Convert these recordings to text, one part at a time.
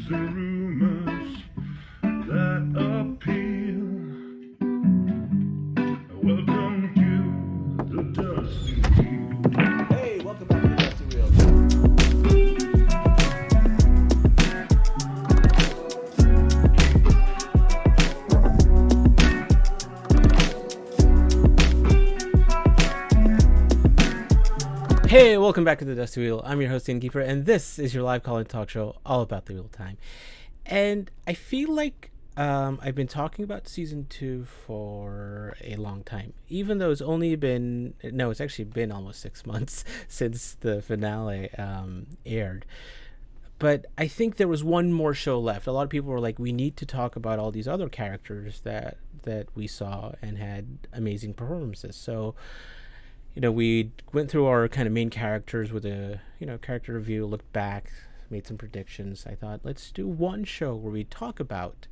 the rumors that appeal. Welcome to the Dusty Wheel. Hey, welcome back to the Dusty Wheel. Hey, welcome back to the Dusty Wheel. I'm your host, Innkeeper, and this is your live call-in talk show all about the wheel time. And I feel like I've been talking about season 2 for a long time, even though it's actually been almost 6 months since the finale aired. But I think there was one more show left. A lot of people were like, we need to talk about all these other characters that we saw and had amazing performances. So we went through our kind of main characters with a, character review, looked back, made some predictions. I thought, let's do one show where we talk about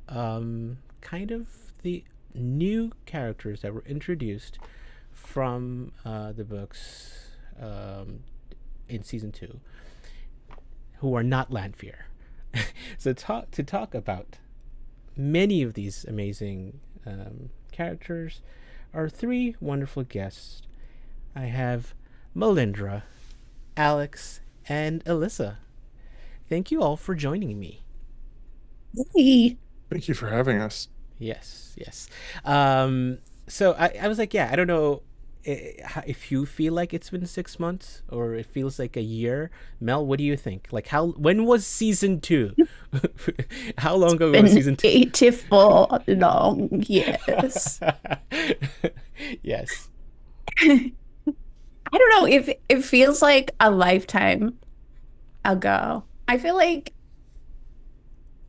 kind of the new characters that were introduced from the books in season 2 who are not Lanfear. So to talk about many of these amazing characters are 3 wonderful guests. I have Melindhra, Alex, and Alyssa. Thank you all for joining me. Hey. Thank you for having us. Yes. So I was like, I don't know if you feel like it's been 6 months or it feels like a year. Mel, what do you think? Like, when was season 2? How long ago was season 2? 84 long years. Yes. I don't know if it feels like a lifetime ago. I feel like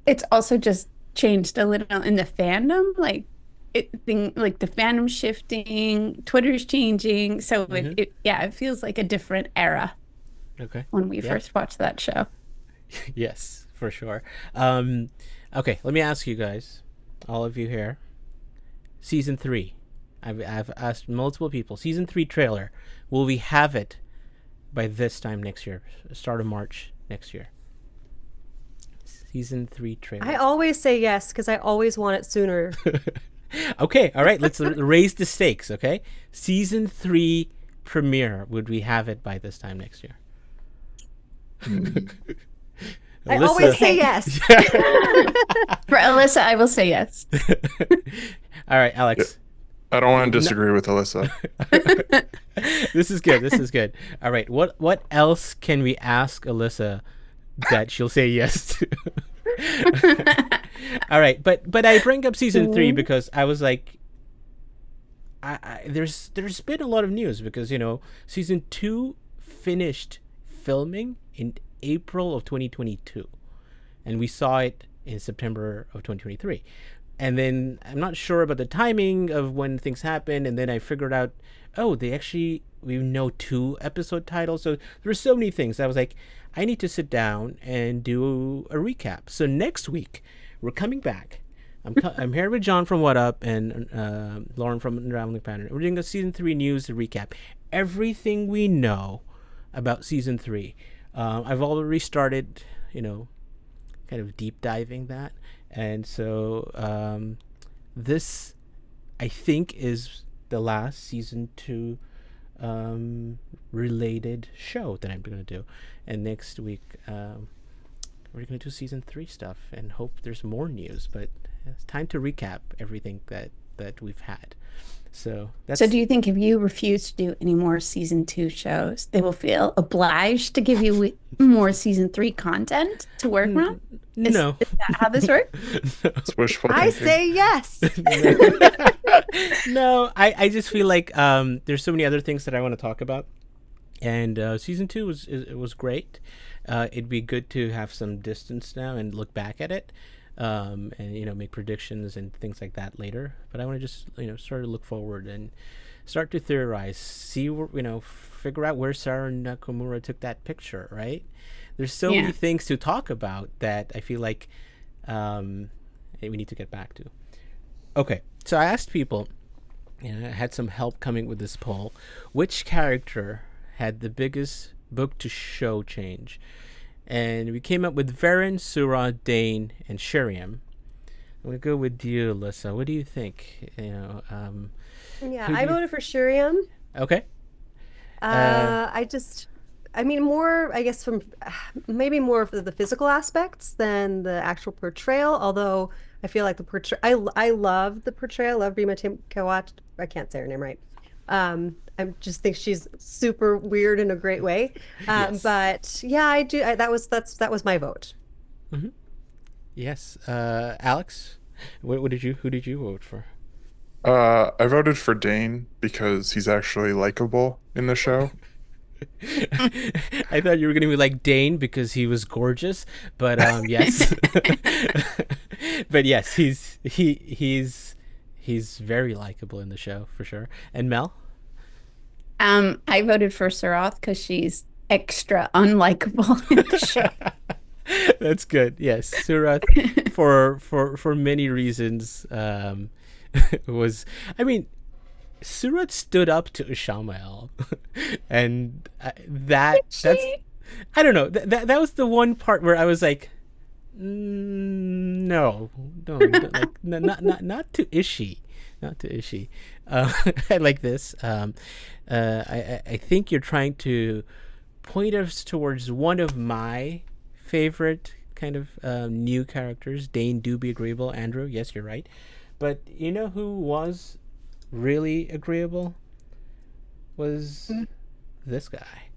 it's also just changed a little in the fandom, like the fandom shifting, Twitter's changing, so it feels like a different era. Okay. When we first watched that show. Yes, for sure. Okay, let me ask you guys, all of you here. Season 3. I've asked multiple people. Season 3 trailer. Will we have it by this time next year? Start of March next year. Season 3 trailer. I always say yes because I always want it sooner. Okay, all right. Let's raise the stakes, okay? Season 3 premiere. Would we have it by this time next year? I always say yes. For Alyssa, I will say yes. All right, Alex. I don't want to disagree with Alyssa. This is good. All right. What else can we ask Alyssa that she'll say yes to? All right. But I bring up season 3 because I was like, there's been a lot of news because, season 2 finished filming in April of 2022 and we saw it in September of 2023. And then I'm not sure about the timing of when things happen. And then I figured out, we know 2 episode titles. So there were so many things. I was like, I need to sit down and do a recap. So next week, we're coming back. I'm here with John from What Up and Lauren from Unraveling Pattern. We're doing a season 3 news recap. Everything we know about season 3. I've already started, kind of deep diving that. And so this, I think, is the last season 2 related show that I'm going to do. And next week, we're going to do season 3 stuff and hope there's more news. But it's time to recap everything that we've had. So do you think if you refuse to do any more season 2 shows, they will feel obliged to give you more season 3 content to work on? No. Is that how this works? It's wishful I thinking. say yes. No, I just feel like there's so many other things that I want to talk about. And season 2 was great. It'd be good to have some distance now and look back at it. And make predictions and things like that later. But I want to just start to look forward and start to theorize, see where, figure out where Sarah Nakamura took that picture. Right? There's so many things to talk about that I feel like we need to get back to. Okay, so I asked people, and I had some help coming with this poll. Which character had the biggest book to show change? and we came up with Verin, Surah, Dain, and Sheriam. I'm gonna go with you, Alyssa. What do you think? Yeah, Who I do you- voted for Shuriam. Okay. I mean, more, I guess, from maybe more of the physical aspects than the actual portrayal. Although I feel like the portrayal, I love the portrayal. I love Rima Kawat. I can't say her name right. I just think she's super weird in a great way. Yes. But yeah, I do. That was my vote. Yes. Alex, what did you? Who did you vote for? I voted for Dane because he's actually likable in the show. I thought you were gonna be like Dain because he was gorgeous, but yes, but yes, he's very likable in the show for sure. And Mel, I voted for Sarath because she's extra unlikable in the show. that's good. Yes, Surat for many reasons was. I mean, Surat stood up to Ishamael, and that's I don't know. That was the one part where I was like, no, like not to Ishi, not to Ishi. I like this. I think you're trying to point us towards one of my favorite kind of new characters. Dain do be agreeable. Andrew, yes, you're right. But you know who was really agreeable? Was this guy,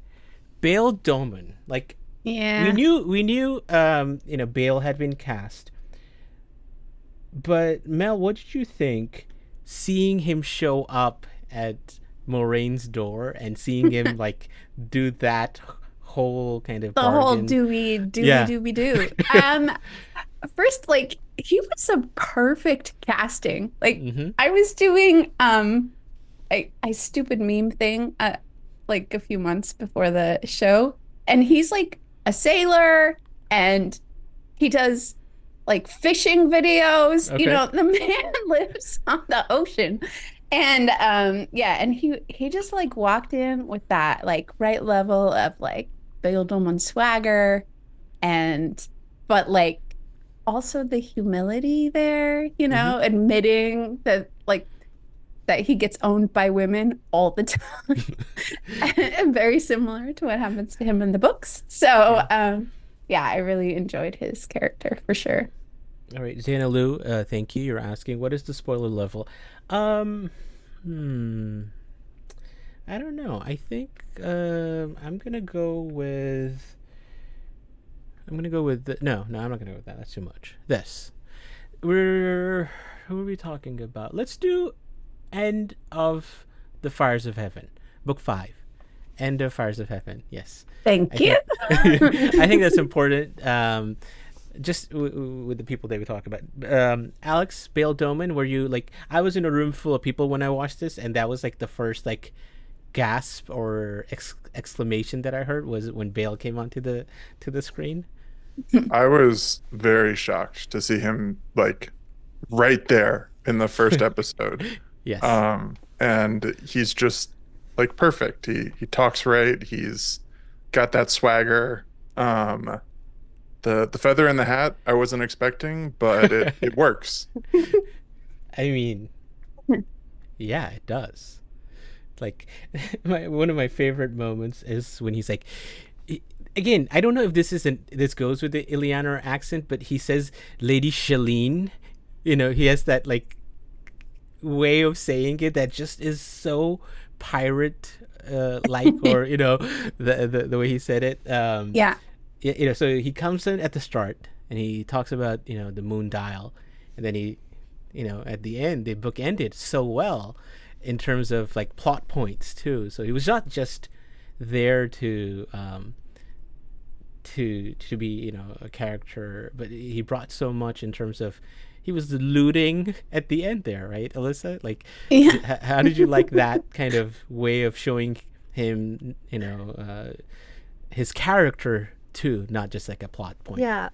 Bayle Domon. Like, Yeah. we knew Bayle had been cast. But Mel, what did you think seeing him show up at Moraine's door and seeing him like do that whole kind of The whole bargain? dooby doo. First, like, he was a perfect casting. Like, I was doing a stupid meme thing like a few months before the show, and he's like a sailor and he does like fishing videos. Okay. You know, the man lives on the ocean. And and he just like walked in with that like right level of like Bayle Domon swagger, but like also the humility there, you know, admitting that like that he gets owned by women all the time. And very similar to what happens to him in the books. So I really enjoyed his character for sure. All right, Zana Lou, thank you. You're asking what is the spoiler level? I don't know. I think I'm gonna go with. No, I'm not gonna go with that. That's too much. This. Who are we talking about? Let's do End of the Fires of Heaven, Book 5. End of Fires of Heaven. Yes. Thank you. I think that's important. Just with the people that we talk about. Alex, Bayle Domon, were you like? I was in a room full of people when I watched this, and that was like the first like gasp or exclamation that I heard was when Bayle came onto the screen. I was very shocked to see him like right there in the first episode. Yes. And he's just like perfect. He talks right. He's got that swagger. The feather in the hat I wasn't expecting, but it works. I mean, yeah, it does. Like, one of my favorite moments is when he's like, again, I don't know if this goes with the Illianer accent, but he says Lady Shalene. You know, he has that like way of saying it that just is so pirate like, or you know, the way he said it. You know, so he comes in at the start and he talks about, you know, the moon dial, and then he, you know, at the end they bookended so well in terms of like plot points too. So he was not just there to be, you know, a character, but he brought so much in terms of he was looting at the end there, right, Alyssa? Like, how did you like that kind of way of showing him, you know, his character too, not just like a plot point? Yeah.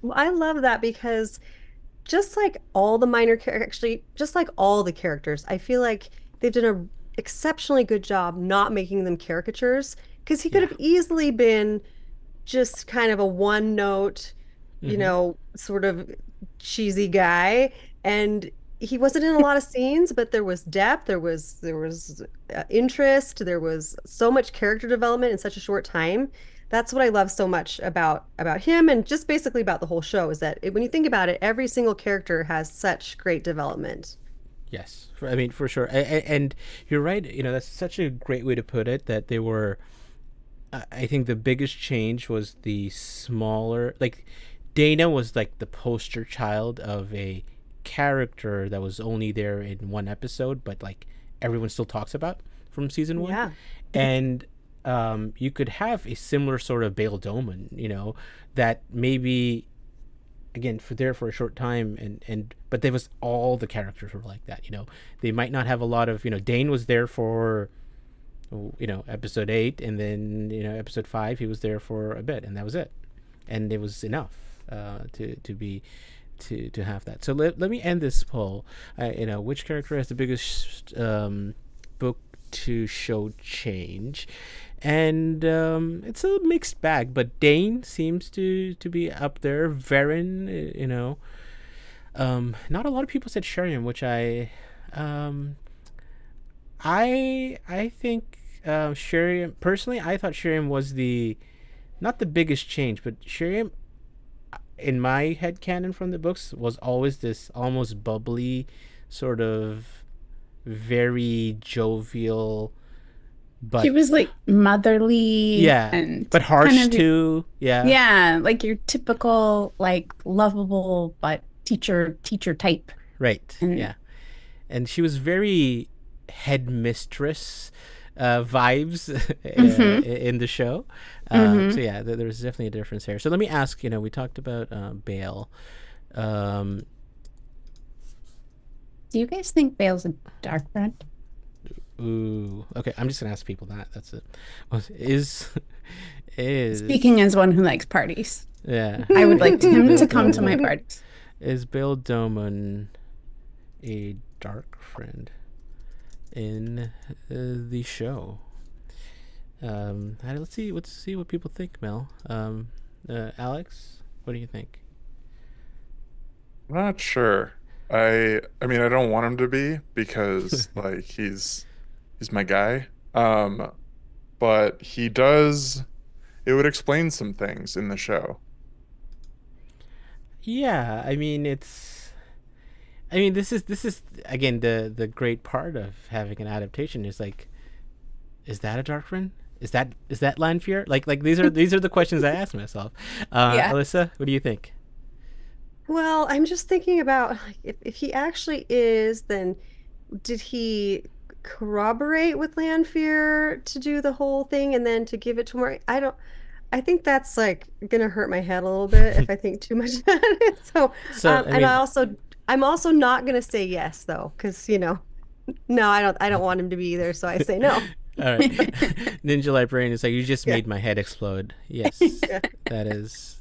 Well, I love that because just like all the minor characters, actually, just like all the characters, I feel like they've done an exceptionally good job not making them caricatures, because he could have easily been just kind of a one note, sort of cheesy guy. And he wasn't in a lot of scenes, but there was depth, there was interest, there was so much character development in such a short time. That's what I love so much about him, and just basically about the whole show, is that when you think about it, every single character has such great development. Yes, I mean, for sure. And you're right. That's such a great way to put it. That they were. I think the biggest change was the smaller. Like, Dana was like the poster child of a character that was only there in one episode, but like everyone still talks about from season one. Yeah. And you could have a similar sort of Bayle Domon, that maybe again for a short time, and but there was all the characters were like that. They might not have a lot of. Dain was there for episode 8, and then episode 5 he was there for a bit, and that was it, and it was enough to have that. So let me end this poll. Which character has the biggest book to show change? And it's a mixed bag, but Dain seems to be up there. Verin, not a lot of people said Sheriam, which I think Sheriam, personally, I thought Sheriam was not the biggest change, but Sheriam, in my headcanon from the books, was always this almost bubbly, sort of very jovial, but She was like motherly, yeah, and but harsh kind of, too. yeah, like your typical like lovable but teacher type. Right. And Yeah. And she was very headmistress vibes in the show. So yeah, there's definitely a difference there. So let me ask, we talked about Bayle. Do you guys think Bale's a dark friend? Ooh. Okay, I'm just gonna ask people that. That's it. Well, is Speaking as one who likes parties, yeah. I would like him to come to my parties. Is Bayle Domon a dark friend in the show? Let's see what people think, Mel. Alex, what do you think? Not sure. I mean, I don't want him to be, because like he's my guy. But he does. It would explain some things in the show. Yeah, I mean this is again the great part of having an adaptation is like, is that a dark friend? Is that Lanfear? Like these are the questions I ask myself. Yeah. Alyssa, what do you think? Well, I'm just thinking about, like, if he actually is, then did he corroborate with Lanfear to do the whole thing and then to give it to Moraine? I think that's like gonna hurt my head a little bit if I think too much about it. So, I'm also not gonna say yes though, because no, I don't want him to be either. So I say no. All right. Ninja Librarian is like, you just made my head explode. Yes. Yeah. That is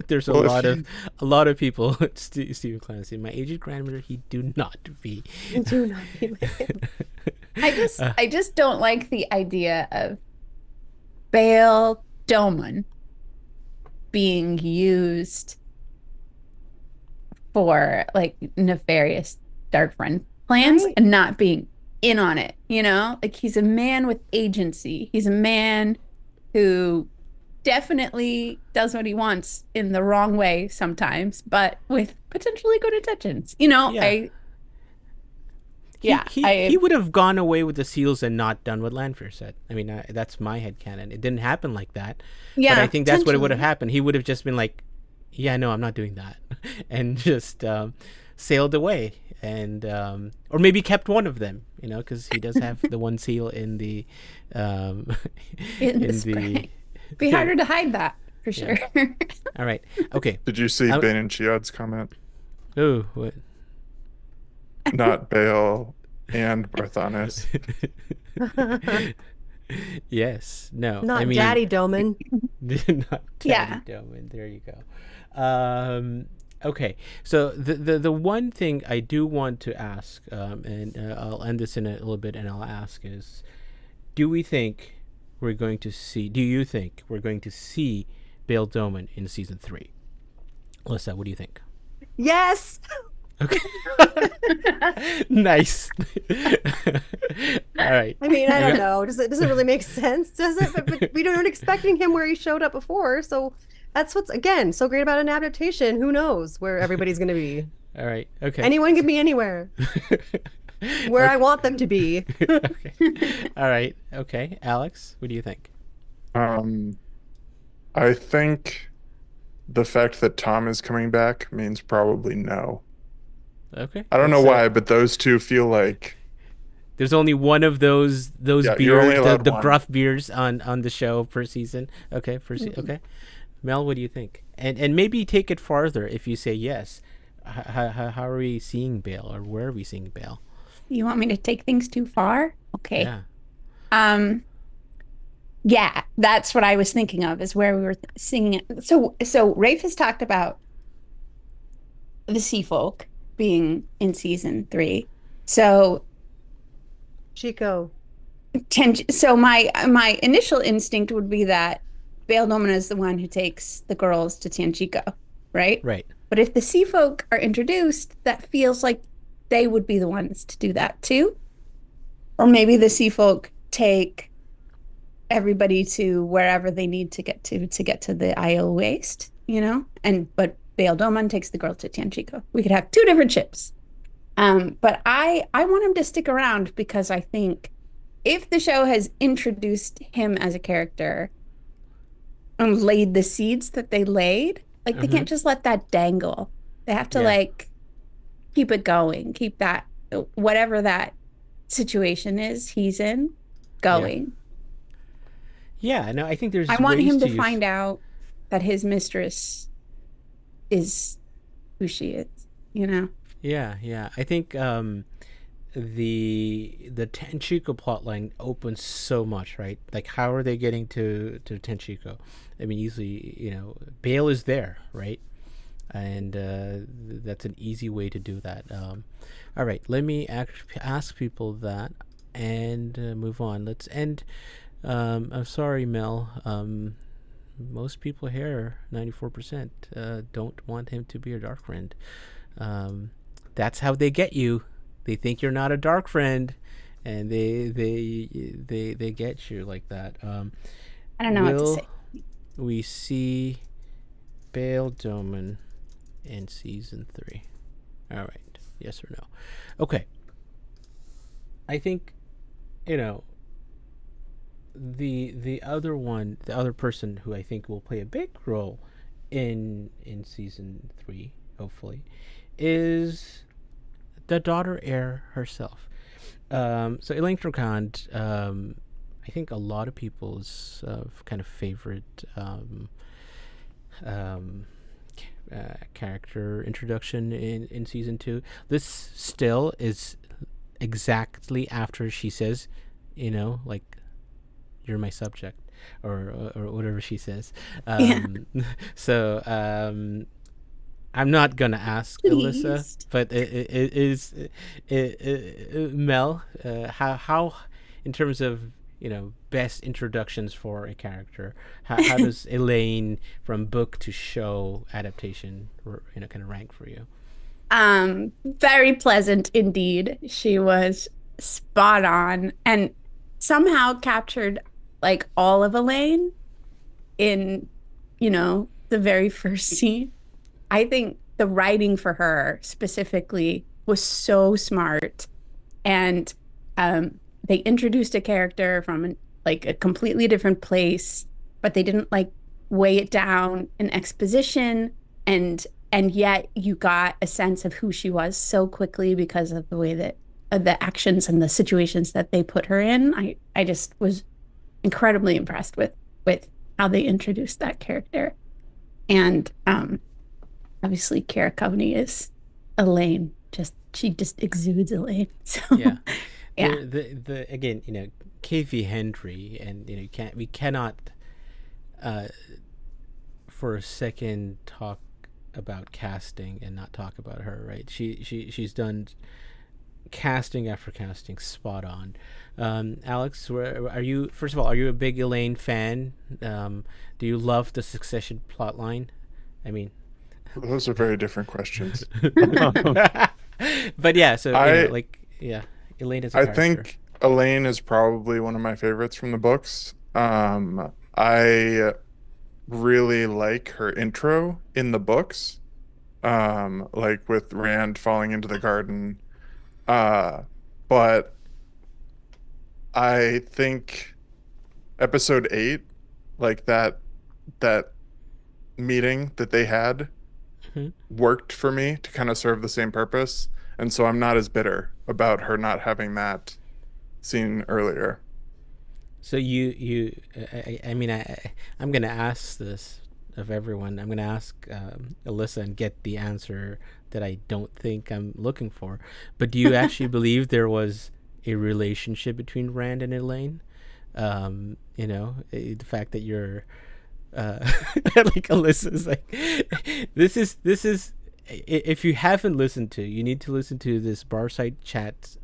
there's a Well, lot of people. Stephen Clancy, my aged grandmother, he do not be. Do not be like him. I just don't like the idea of Bayle Domon being used for like nefarious dark friend plans Right. and not being in on it, like he's a man with agency. He's a man who definitely does what he wants in the wrong way sometimes, but with potentially good intentions. He would have gone away with the seals and not done what Lanfear said. I mean, that's my headcanon. It didn't happen like that. Yeah, but I think that's what it would have potentially. happened. He would have just been like, yeah, no, I'm not doing that, and just sailed away, and or maybe kept one of them, because he does have the one seal in the in the spring. Be harder to hide that for sure. All right, okay. Did you see Ben and Chiad's comment? Oh, what? Not Bayle and Barthanes. Yes. No. Not I mean, Daddy Domon. not Daddy Yeah. Domon. There you go. Okay. So the one thing I do want to ask, and I'll end this in a little bit, and I'll ask is, do we think we're going to see? Do you think we're going to see Bayle Domon in season 3? Alyssa, what do you think? Yes. Okay. Nice. All right. I mean, I don't know. Does it really make sense? Does it? But we weren't expecting him where he showed up before. So that's what's again so great about an adaptation. Who knows where everybody's going to be? All right. Okay. Anyone can be anywhere. Where I want them to be. Okay. All right. Okay. Alex, what do you think? I think the fact that Tom is coming back means probably no. Okay. I don't know why, but those two feel like there's only one of those you're only beers, allowed the one. gruff beers on the show per season. Okay, okay. Mel, what do you think? And maybe take it farther if you say yes. How are we seeing Bayle, or where are we seeing Bayle? You want me to take things too far? Okay. Yeah. Yeah, that's what I was thinking of, is where we were singing it. So Rafe has talked about the sea folk being in season 3. So Chico. so my initial instinct would be that Bayle Domon is the one who takes the girls to Tanchico, right? Right. But if the sea folk are introduced, that feels like they would be the ones to do that too. Or maybe the sea folk take everybody to wherever they need to get to the Isle Waste, but Bayle Domon takes the girl to Tanchico. We could have 2 different ships. But I want him to stick around, because I think if the show has introduced him as a character and laid the seeds that they laid, like they can't just let that dangle. They have to keep it going, keep that, whatever that situation is he's in, going. Yeah, no, I think there's I want ways him to use... find out that his mistress is who she is, Yeah. I think the Tanchico plotline opens so much, right? Like, how are they getting to Tanchico? I mean, easily, Bayle is there, right? And that's an easy way to do that. All right, let me ask people that and move on. Let's end. I'm sorry, Mel. Most people here, 94%, don't want him to be a dark friend. That's how they get you. They think you're not a dark friend, and they get you like that. I don't know what to say. We see Bayle Domon in season 3. All right, yes or no? Okay. I think, the other person who I think will play a big role in season 3, hopefully, is the daughter heir herself. So Elayne Trakand, I think a lot of people's kind of favorite character introduction in season 2. This still is exactly after she says, like, you're my subject, or whatever she says. So I'm not gonna ask Alyssa, but it is Mel. How in terms of best introductions for a character, how does Elayne from book to show adaptation kind of rank for you? Very pleasant indeed. She was spot on and somehow captured like all of Elayne in the very first scene. I think the writing for her specifically was so smart, and they introduced a character from a completely different place, but they didn't weigh it down in exposition, and yet you got a sense of who she was so quickly because of the way that the actions and the situations that they put her in. I just was incredibly impressed with how they introduced that character. And obviously Cara Coveney is Elayne. She just exudes Elayne. So yeah. Yeah. The again, KV Hendry, and we cannot for a second talk about casting and not talk about her, right? She's done casting after casting, spot on. Alex, are you? First of all, are you a big Elayne fan? Do you love the Succession plotline? I mean, Those are very different questions. but yeah. So I yeah, Elayne is a I character. think Elayne is probably one of my favorites from the books. I really like her intro in the books, like with Rand falling into the garden. But I think episode 8, like that meeting that they had Mhm. worked for me to kind of serve the same purpose, and so I'm not as bitter about her not having that scene earlier. So I mean, I'm gonna ask this of everyone. I'm gonna ask Alyssa and get the answer that I don't think I'm looking for. But do you actually believe there was a relationship between Rand and Elayne? The fact that you're like Alyssa's like this is if you haven't listened to, you need to listen to this Barside chat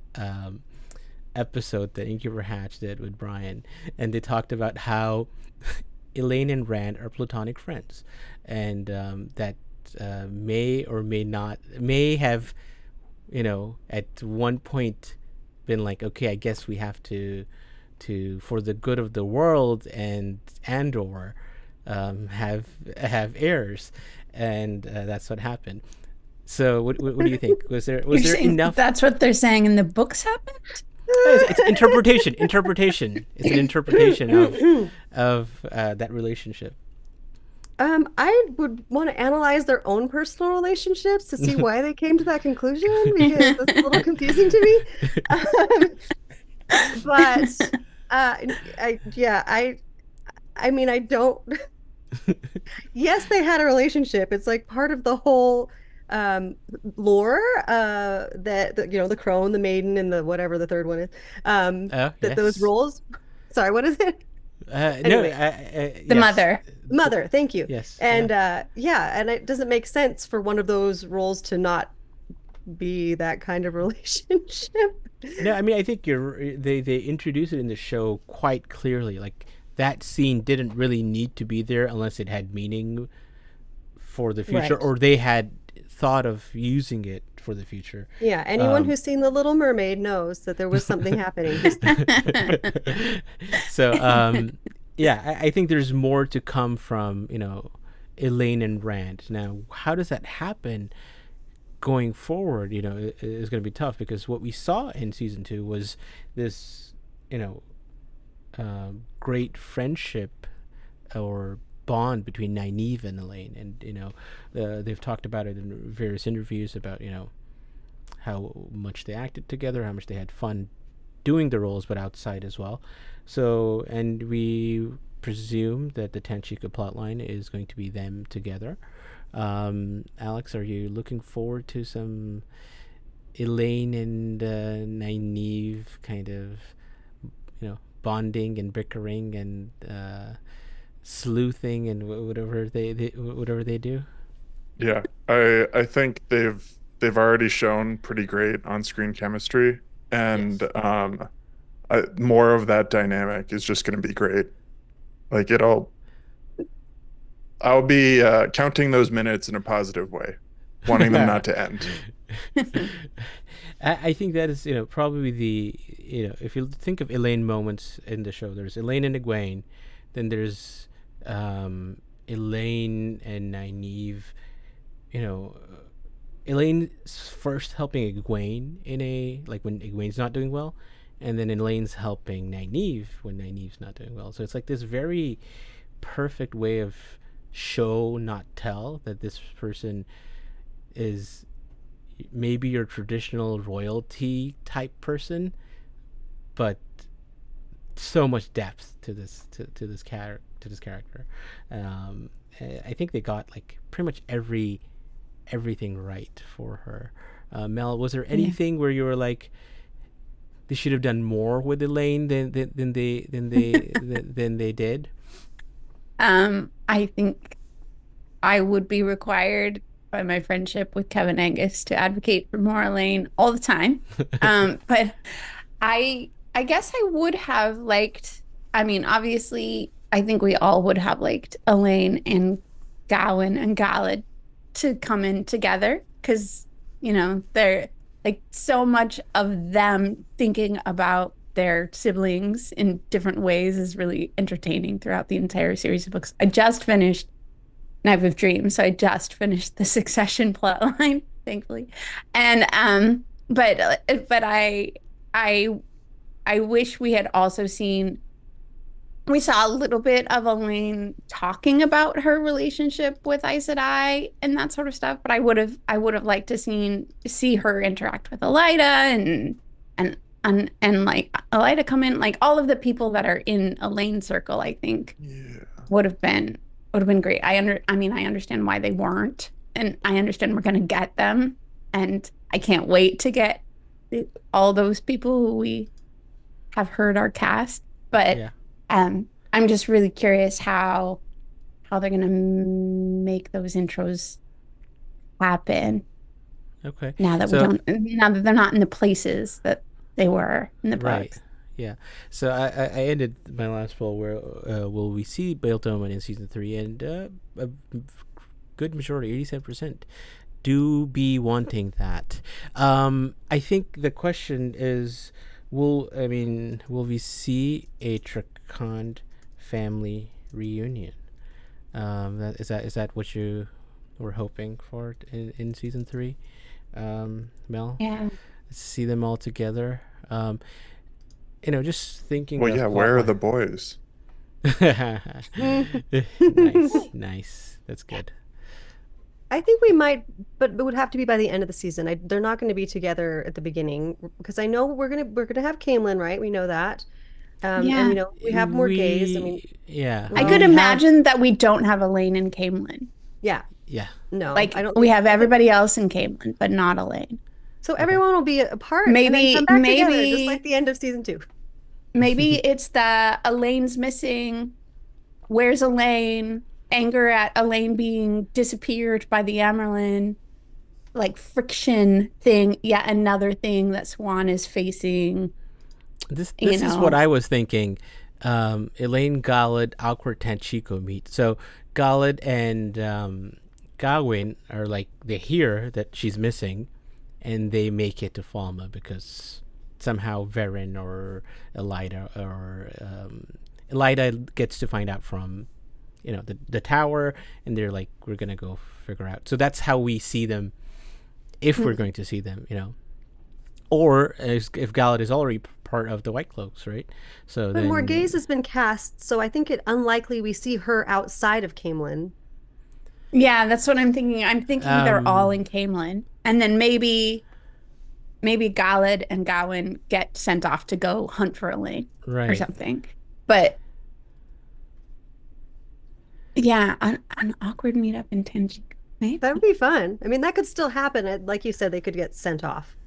episode that Innkeeper Hatch did with Brian, and they talked about how Elayne and Rand are platonic friends, and that may or may have, at one point been like, okay, I guess we have to for the good of the world and/or have heirs, and that's what happened. So what do you think? Was there You're saying enough? that's what they're saying in the books happened? It's interpretation. It's an interpretation of that relationship. I would want to analyze their own personal relationships to see why they came to that conclusion, because that's a little confusing to me. But I mean, I don't. Yes, they had a relationship. It's like part of the whole lore, that the crone, the maiden, and the whatever the third one is. That those Yes. roles. Sorry, what is it? No, The yes. mother. Mother. Thank you. Yes. And and it doesn't make sense for one of those roles to not be that kind of relationship. No, I mean, I think they introduce it in the show quite clearly. Like, that scene didn't really need to be there unless it had meaning for the future, Right. or they had thought of using it for the future. Yeah, anyone who's seen The Little Mermaid knows that there was something happening. So yeah, I think there's more to come from Elayne and Rand. Now, how does that happen going forward? Is going to be tough, because what we saw in season 2 was this great friendship or bond between Nynaeve and Elayne, and they've talked about it in various interviews about how much they acted together, how much they had fun doing the roles, but outside as well. So, and we presume that the Tenchika plotline is going to be them together. Alex, are you looking forward to some Elayne and Nynaeve kind of bonding and bickering and sleuthing and whatever they do? Yeah, I think they've already shown pretty great on-screen chemistry, and more of that dynamic is just going to be great. Like, I'll be counting those minutes in a positive way, wanting them not to end. I think that is probably the if you think of Elayne moments in the show, there's Elayne and Egwene, then there's Elayne and Nynaeve. Elaine's first helping Egwene when Egwene's not doing well, and then Elaine's helping Nynaeve when Nynaeve's not doing well. So it's like this very perfect way of show not tell, that this person is maybe your traditional royalty type person, but so much depth to this character. I think they got like pretty much everything right for her. Mel, was there anything where you were like, they should have done more with Elayne than they did? I think I would be required by my friendship with Kevin Angus to advocate for more Elayne all the time. But I guess I would have liked, I mean, obviously, I think we all would have liked Elayne and Gawain and Galad to come in together because, they're like so much of them thinking about their siblings in different ways is really entertaining throughout the entire series of books. I just finished Knife of Dreams, so I just finished the Succession plotline, thankfully. And but I wish we had also seen. We saw a little bit of Elayne talking about her relationship with Aes Sedai and that sort of stuff, but I would have liked to see her interact with Elaida and like Elaida come in, like all of the people that are in Elaine's circle, I think would have been great. I understand why they weren't, and I understand we're gonna get them, and I can't wait to get all those people who we have heard are cast, but I'm just really curious how they're gonna make those intros happen. Okay. Now that they're not in the places that they were in the books. Yeah. So I ended my last poll where will we see Bayle Domon in season 3, and a good majority, 87%, do be wanting that. I think the question is, will we see a Trakand family reunion? Is that what you were hoping for in season 3, Mel? Yeah. See them all together. Just thinking. Well, yeah. Where are the boys? Nice. That's good. I think we might, but it would have to be by the end of the season. They're not going to be together at the beginning because I know we're gonna have Camelin, right? We know that. And we have more gays. I could imagine that we don't have Elayne and Camelin. Yeah. No, like I don't. We have everybody else in Camelin, but not Elayne. So everyone will be apart. Maybe and then come back together, just like the end of season 2. Maybe it's the Elaine's missing. Where's Elayne? Anger at Elayne being disappeared by the Amyrlin, like friction thing. Yet another thing that Swan is facing. This is what I was thinking. Elayne, Galad, awkward Tanchico meet. So Galad and Gawain are like, they hear that she's missing, and they make it to Falma because somehow Verin or Elaida gets to find out from the tower, and they're like, we're gonna go figure out. So that's how we see them, if we're going to see them, or if Galad is already part of the White Cloaks, right? So but then Morghese has been cast, so I think it unlikely we see her outside of Camelin. Yeah, that's what I'm thinking. I'm thinking they're all in Camelin, and then maybe Galad and Gawain get sent off to go hunt for Elayne, or something. But yeah, an awkward meetup in Tanchico. Maybe that would be fun. That could still happen. Like you said, they could get sent off.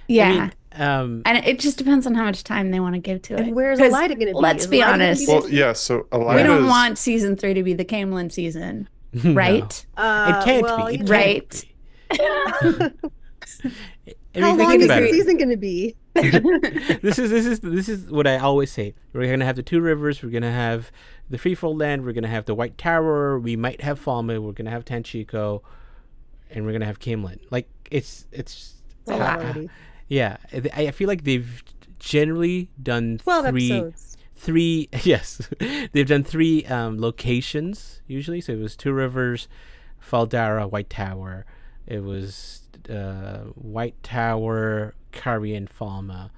Yeah, and it just depends on how much time they want to give to it. And where's Elaida going to be? Let's be honest. Well, yeah. So Elaida, we don't want season 3 to be the Camelin season, right? No. It can't be. Right. How long is the season going to be? This is what I always say. We're gonna have the 2 rivers. We're gonna have the Freefold Land. We're gonna have the White Tower. We might have Falma. We're gonna have Tanchico, and we're gonna have Camelin. Like it's yeah. I feel like they've generally done 12 episodes. 3 yes, they've done 3 locations usually. So it was 2 rivers, Faldara, White Tower. It was White Tower, Carrion, Falma.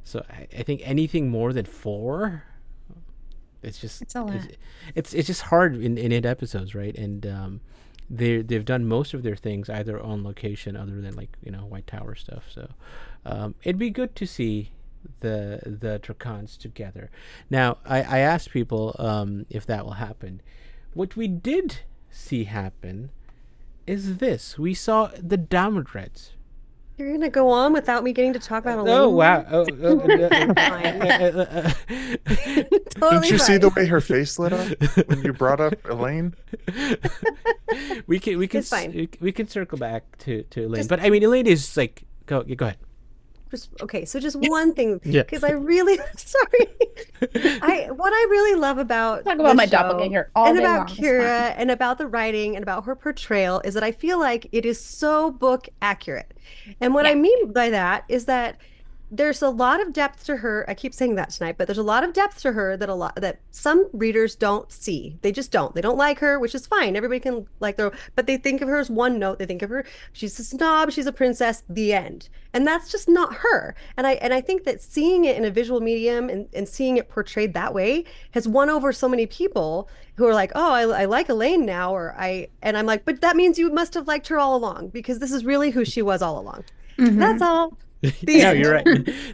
So I think anything more than 4, it's a lot. It's just hard in 8 episodes, right? And they've done most of their things either on location, other than like White Tower stuff. So it'd be good to see the Trakands together. Now I asked people if that will happen. What we did see happen is this: we saw the Damodreds You're gonna go on without me getting to talk about Oh Elayne wow! more? Fine. Didn't Totally you see the fine. way her face lit up when you brought up Elayne? It's fine. We can circle back to Elayne, Just but I mean Elayne is like go ahead. just okay, so just one thing, Yeah. because I really sorry. I what I really love about Talk the about my show doppelganger all and day about long. It's fine. Kira and about the writing and about her portrayal is that I feel like it is so book accurate. And what I Yeah. mean by that is that there's a lot of depth to her. I keep saying that tonight, but there's a lot of depth to her that some readers don't see. They just don't. They don't like her, which is fine. Everybody can like their, but they think of her as one note. They think of her, she's a snob, she's a princess, the end. And that's just not her. And I think that seeing it in a visual medium and seeing it portrayed that way has won over so many people who are like, oh, I like Elayne now, and I'm like, but that means you must have liked her all along because this is really who she was all along. That's Mhm. all. The No, end. you're right.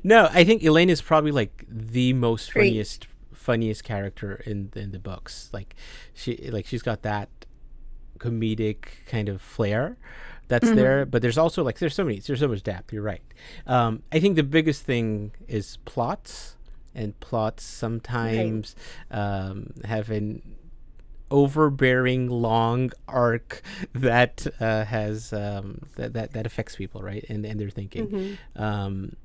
No, I think Elayne is probably like the most Preach. funniest character in the books. She's got that comedic kind of flair that's there, but there's also like there's so much depth. You're right. I think the biggest thing is plots, and plots Right. sometimes have an overbearing long arc that has that affects people, right, and their thinking. Hmm. um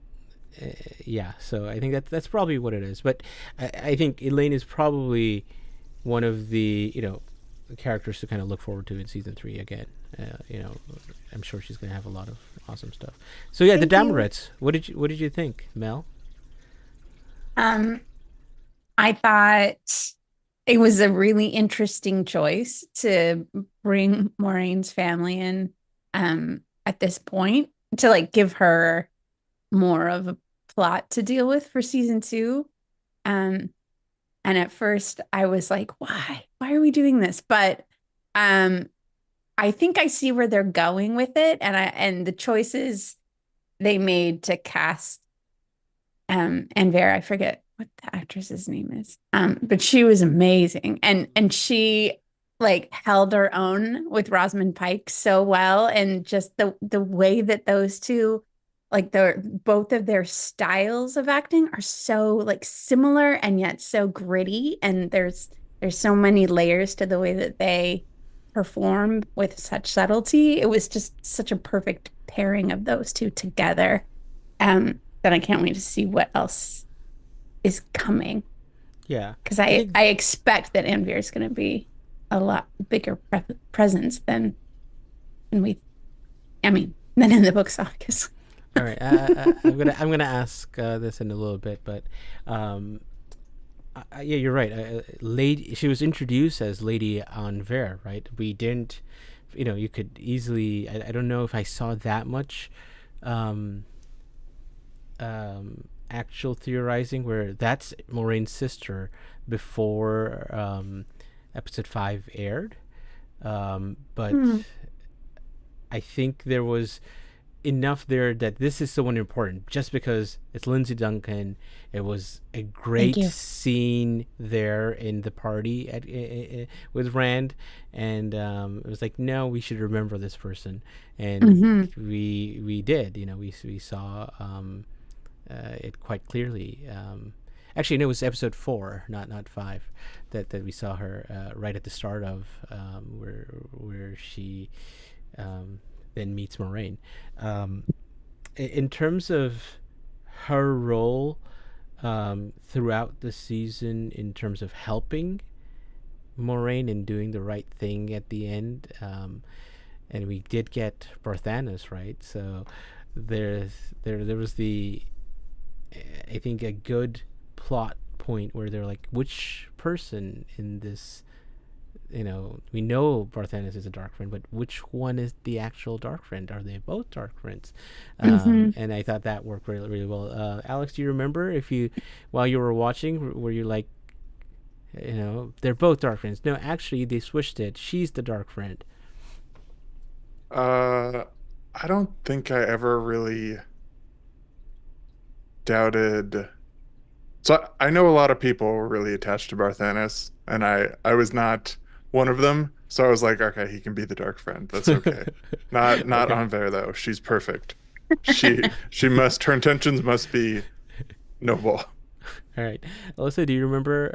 yeah, so I think that's probably what it is, but I think Elayne is probably one of the characters to kind of look forward to in season 3 again. I'm sure she's gonna have a lot of awesome stuff. So yeah, the Thank you. Damorets, what did you think, Mel? Um, I thought it was a really interesting choice to bring Moraine's family in at this point to like give her more of a plot to deal with for season 2. Um, and at first I was like, why? Why are we doing this? But um I think I see where they're going with it, and the choices they made to cast Anvaere, I forget what the actress's name is. But she was amazing. And she like held her own with Rosamund Pike so well. And just the way that those two, like the both of their styles of acting are so like similar and yet so gritty. And there's so many layers to the way that they perform with such subtlety. It was just such a perfect pairing of those two together. That I can't wait to see what else is coming, Yeah, because I I think. I expect that Anvir is going to be a lot bigger presence than we I mean than in the books, obviously. All right, I'm gonna ask this in a little bit, but um, yeah, you're right. Lady, she was introduced as Lady Anvaere, right? We didn't, you could easily. I don't know if I saw that much um, actual theorizing where that's Moraine's sister before episode 5 aired. But Hmm. I think there was enough there that this is someone important just because it's Lindsay Duncan. It was a Thank great you. scene there in the party with Rand, and it was like, no, we should remember this person, and Hmm. we did. We saw it quite clearly. Actually, no, it was episode 4, not 5, that we saw her right at the start of where she then meets Moraine. Um, in terms of her role throughout the season, in terms of helping Moraine and doing the right thing at the end, and we did get Barthanes right, so there was I think a good plot point where they're like, which person in this, we know Barthanes is a dark friend, but which one is the actual dark friend? Are they both dark friends? Hmm. And I thought that worked really, really well. Alex, do you remember if while you were watching, were you like, they're both dark friends? No, actually, they switched it. She's the dark friend. Uh, I don't think I ever really doubted. So I know a lot of people were really attached to Barthanes, and I was not one of them. So I was like, okay, he can be the dark friend. That's okay. Not Okay. Anvaire though. She's perfect. she must, her intentions must be noble. All right. Alyssa, do you remember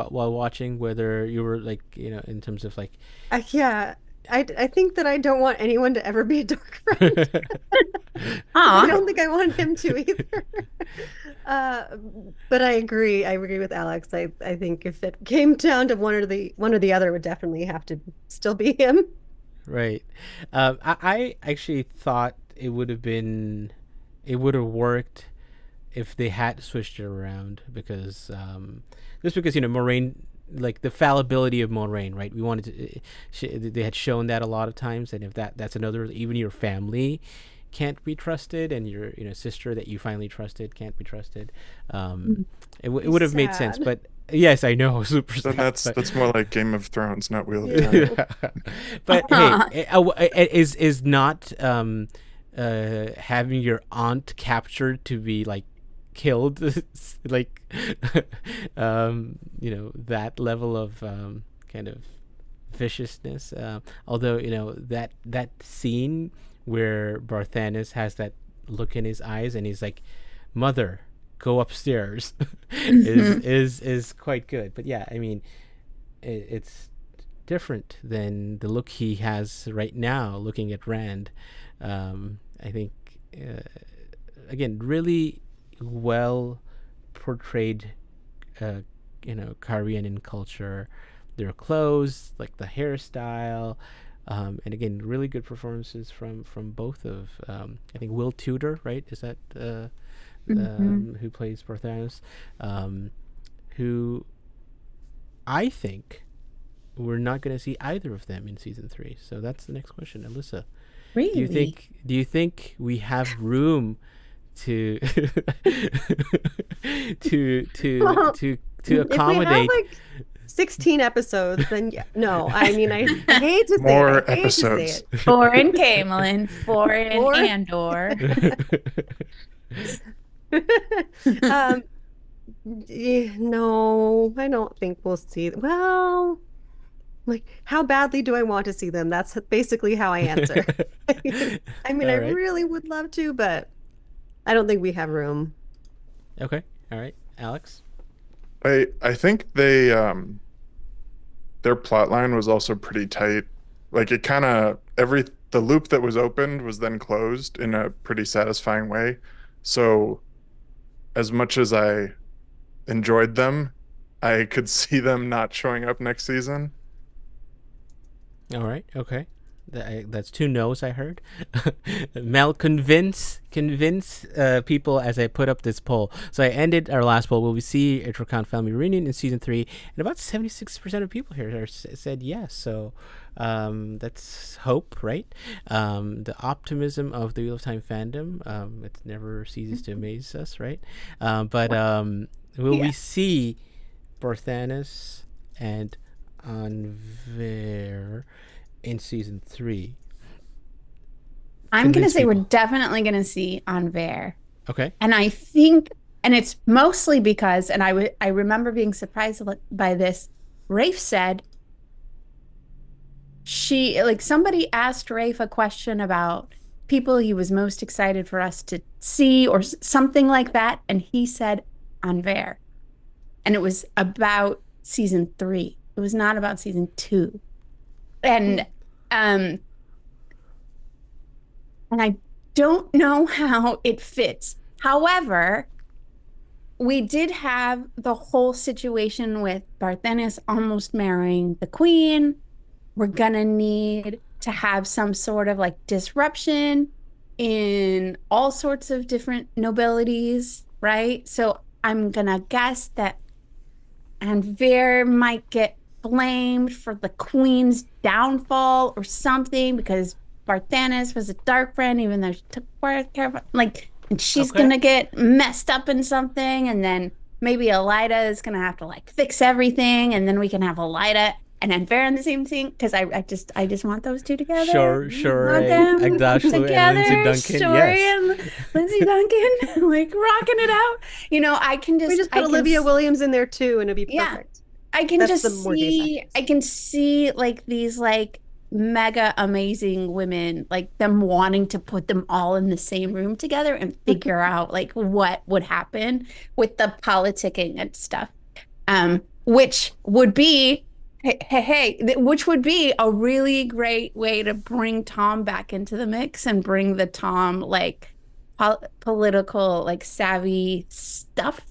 while watching whether you were like, in terms of like... Yeah, I think that I don't want anyone to ever be a dark friend. Aw. I don't think I want him to either. But I agree. I agree with Alex. I think if it came down to one or the other, it would definitely have to still be him. Right. I actually thought it would have worked if they had switched it around, because just because Moraine, like the fallibility of Moraine, right? We wanted to, they had shown that a lot of times, and if that's another, even your family can't be trusted, and your sister that you finally trusted can't be trusted. It would have made sense, Sad. but yes, I know, super Then sad. that's more like Game of Thrones, not Wheel of Time. But hey, is not having your aunt captured to be like killed like that level of kind of viciousness, although that scene where Barthanes has that look in his eyes and he's like, "Mother, go upstairs," is quite good. But yeah, I mean, it's different than the look he has right now looking at Rand. I think again, really well portrayed Karianan culture, their clothes, like the hairstyle, and again, really good performances from both of I think Will Tudor, right? Is that who plays Barthanes, who I think we're not going to see either of them in season 3. So that's the next question. Alyssa, Really? do you think we have room to to If we have accommodate like 16 episodes, then no. I mean, I hate to say More it. I hate to say episodes. it. 4 in Camelin, 4 in Four. Andor. No, I don't think we'll see. Well, like, how badly do I want to see them? That's basically how I answer. I mean, I All right. really would love to, but I don't think we have room. Okay, all right, Alex. I think their plot line was also pretty tight. Like it kind of the loop that was opened was then closed in a pretty satisfying way. So as much as I enjoyed them, I could see them not showing up next season. All right, okay. That's 2 no's I heard. Mel, convince people as I put up this poll. So I ended our last poll. Will we see a Trakand family reunion in season 3? And about 76% of people here said yes. So that's hope, right? The optimism of the Wheel of Time fandom. It never ceases to amaze us, right? But will we see Barthanes and Anvaere in season 3? I'm going to Convince say we're people. definitely going to see Anvaere. Okay. And I think, and it's mostly because, and I remember being surprised by this, Rafe said, somebody asked Rafe a question about people he was most excited for us to see or something like that. And he said Anvaere. And it was about season 3. It was not about season 2. And I don't know how it fits. However, we did have the whole situation with Barthanes almost marrying the queen. We're gonna need to have some sort of like disruption in all sorts of different nobilities, right? So I'm gonna guess that Anvaere might get blamed for the queen's downfall or something because Barthanes was a dark friend, even though she took care of and she's Okay. gonna get messed up in something, and then maybe Elyda is gonna have to like fix everything, and then we can have Elyda and Anvaere in the same thing because I just want those two together. Sure. Want them Agdashlu and Lindsay Duncan. Shori Yes. and Lindsay Duncan, like rocking it out. I can just We just put Olivia Williams in there too, and it'd be Yeah. perfect. I can That's just the more gay see factors. I can see like these like mega amazing women, like them wanting to put them all in the same room together and figure out like what would happen with the politicking and stuff. Which would be which would be a really great way to bring Tom back into the mix and bring the Tom like political like savvy stuff,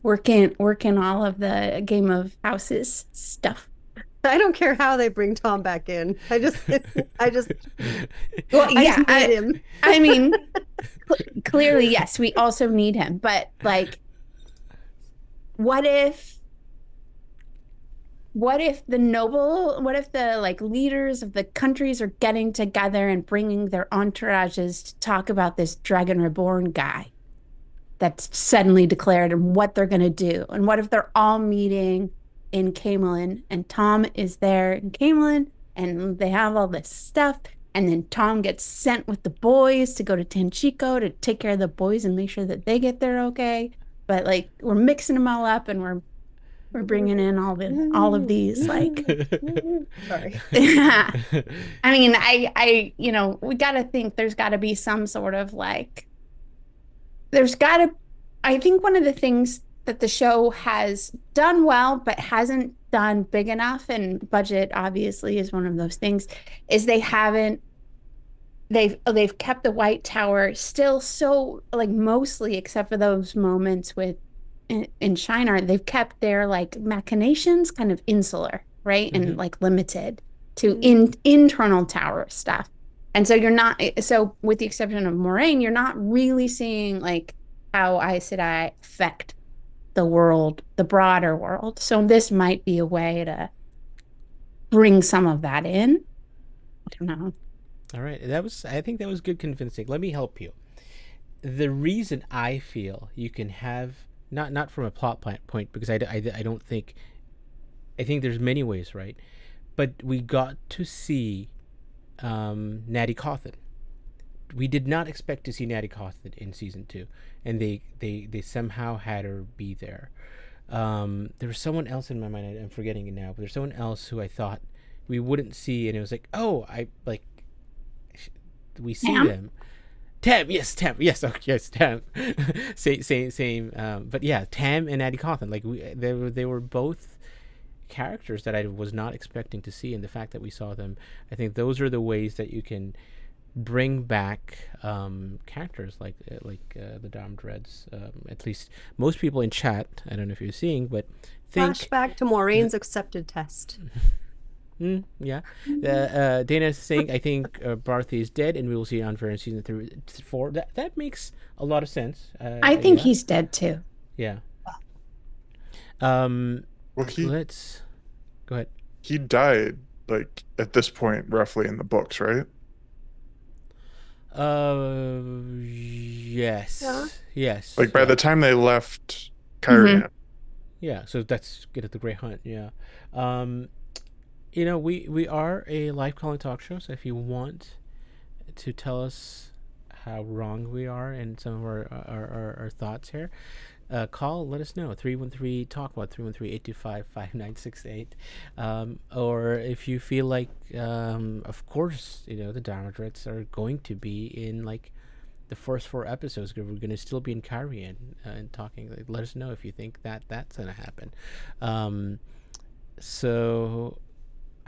working all of the Game of Houses stuff. I don't care how they bring Tom back in. I just Well, I yeah, just need him. I mean, clearly, yes, we also need him. But like, what if what if the like leaders of the countries are getting together and bringing their entourages to talk about this Dragon Reborn guy that's suddenly declared and what they're going to do? And what if they're all meeting in Camelin and Tom is there in Camelin and they have all this stuff, and then Tom gets sent with the boys to go to Tanchico to take care of the boys and make sure that they get there okay. But like we're mixing them all up and we're bringing in all of these like Sorry. I mean, I we got to think there's got to be some sort of like I think one of the things that the show has done well but hasn't done big enough, and budget obviously is one of those things, is they've kept the White Tower still so like mostly except for those moments with in Shinar, they've kept their like machinations kind of insular, right? And like limited to internal tower stuff. And so with the exception of Moraine, you're not really seeing like how Aes Sedai affect the world, the broader world. So this might be a way to bring some of that in. I don't know. All right, I think that was good convincing. Let me help you. The reason I feel you can have not from a plot point, because I don't think, I think there's many ways, right? But we got to see Natty Cawthon. We did not expect to see Natty Cawthon in season 2, and they somehow had her be there. There was someone else in my mind, I'm forgetting it now, but there's someone else who I thought we wouldn't see, and it was like, oh, we see them. Tam, yes, Tam. same. But yeah, Tam and Natty Cawthon, like they were both characters that I was not expecting to see, and the fact that we saw them, I think those are the ways that you can bring back characters like the Damodreds. At least most people in chat, I don't know if you're seeing, but Flashback to Moraine's accepted test. Yeah. Dana is saying, I think Barthy is dead, and we will see Anvaere in season 4. That makes a lot of sense. I think he's dead too. Yeah. Well, Let's go ahead. He died like at this point, roughly in the books, right? Yes. Yeah. Yes. Like by the time they left Cairhien. Yeah. So that's Get at the Grey Hunt. Yeah. We are a live calling talk show, so if you want to tell us how wrong we are in some of our thoughts here, call, let us know. 313-TALK-WHAT, 313-825-5968. Or if you feel like, of course, the Damodreds are going to be in like the first 4 episodes, because we're going to still be in Cairhien and talking. Like, let us know if you think that that's going to happen. So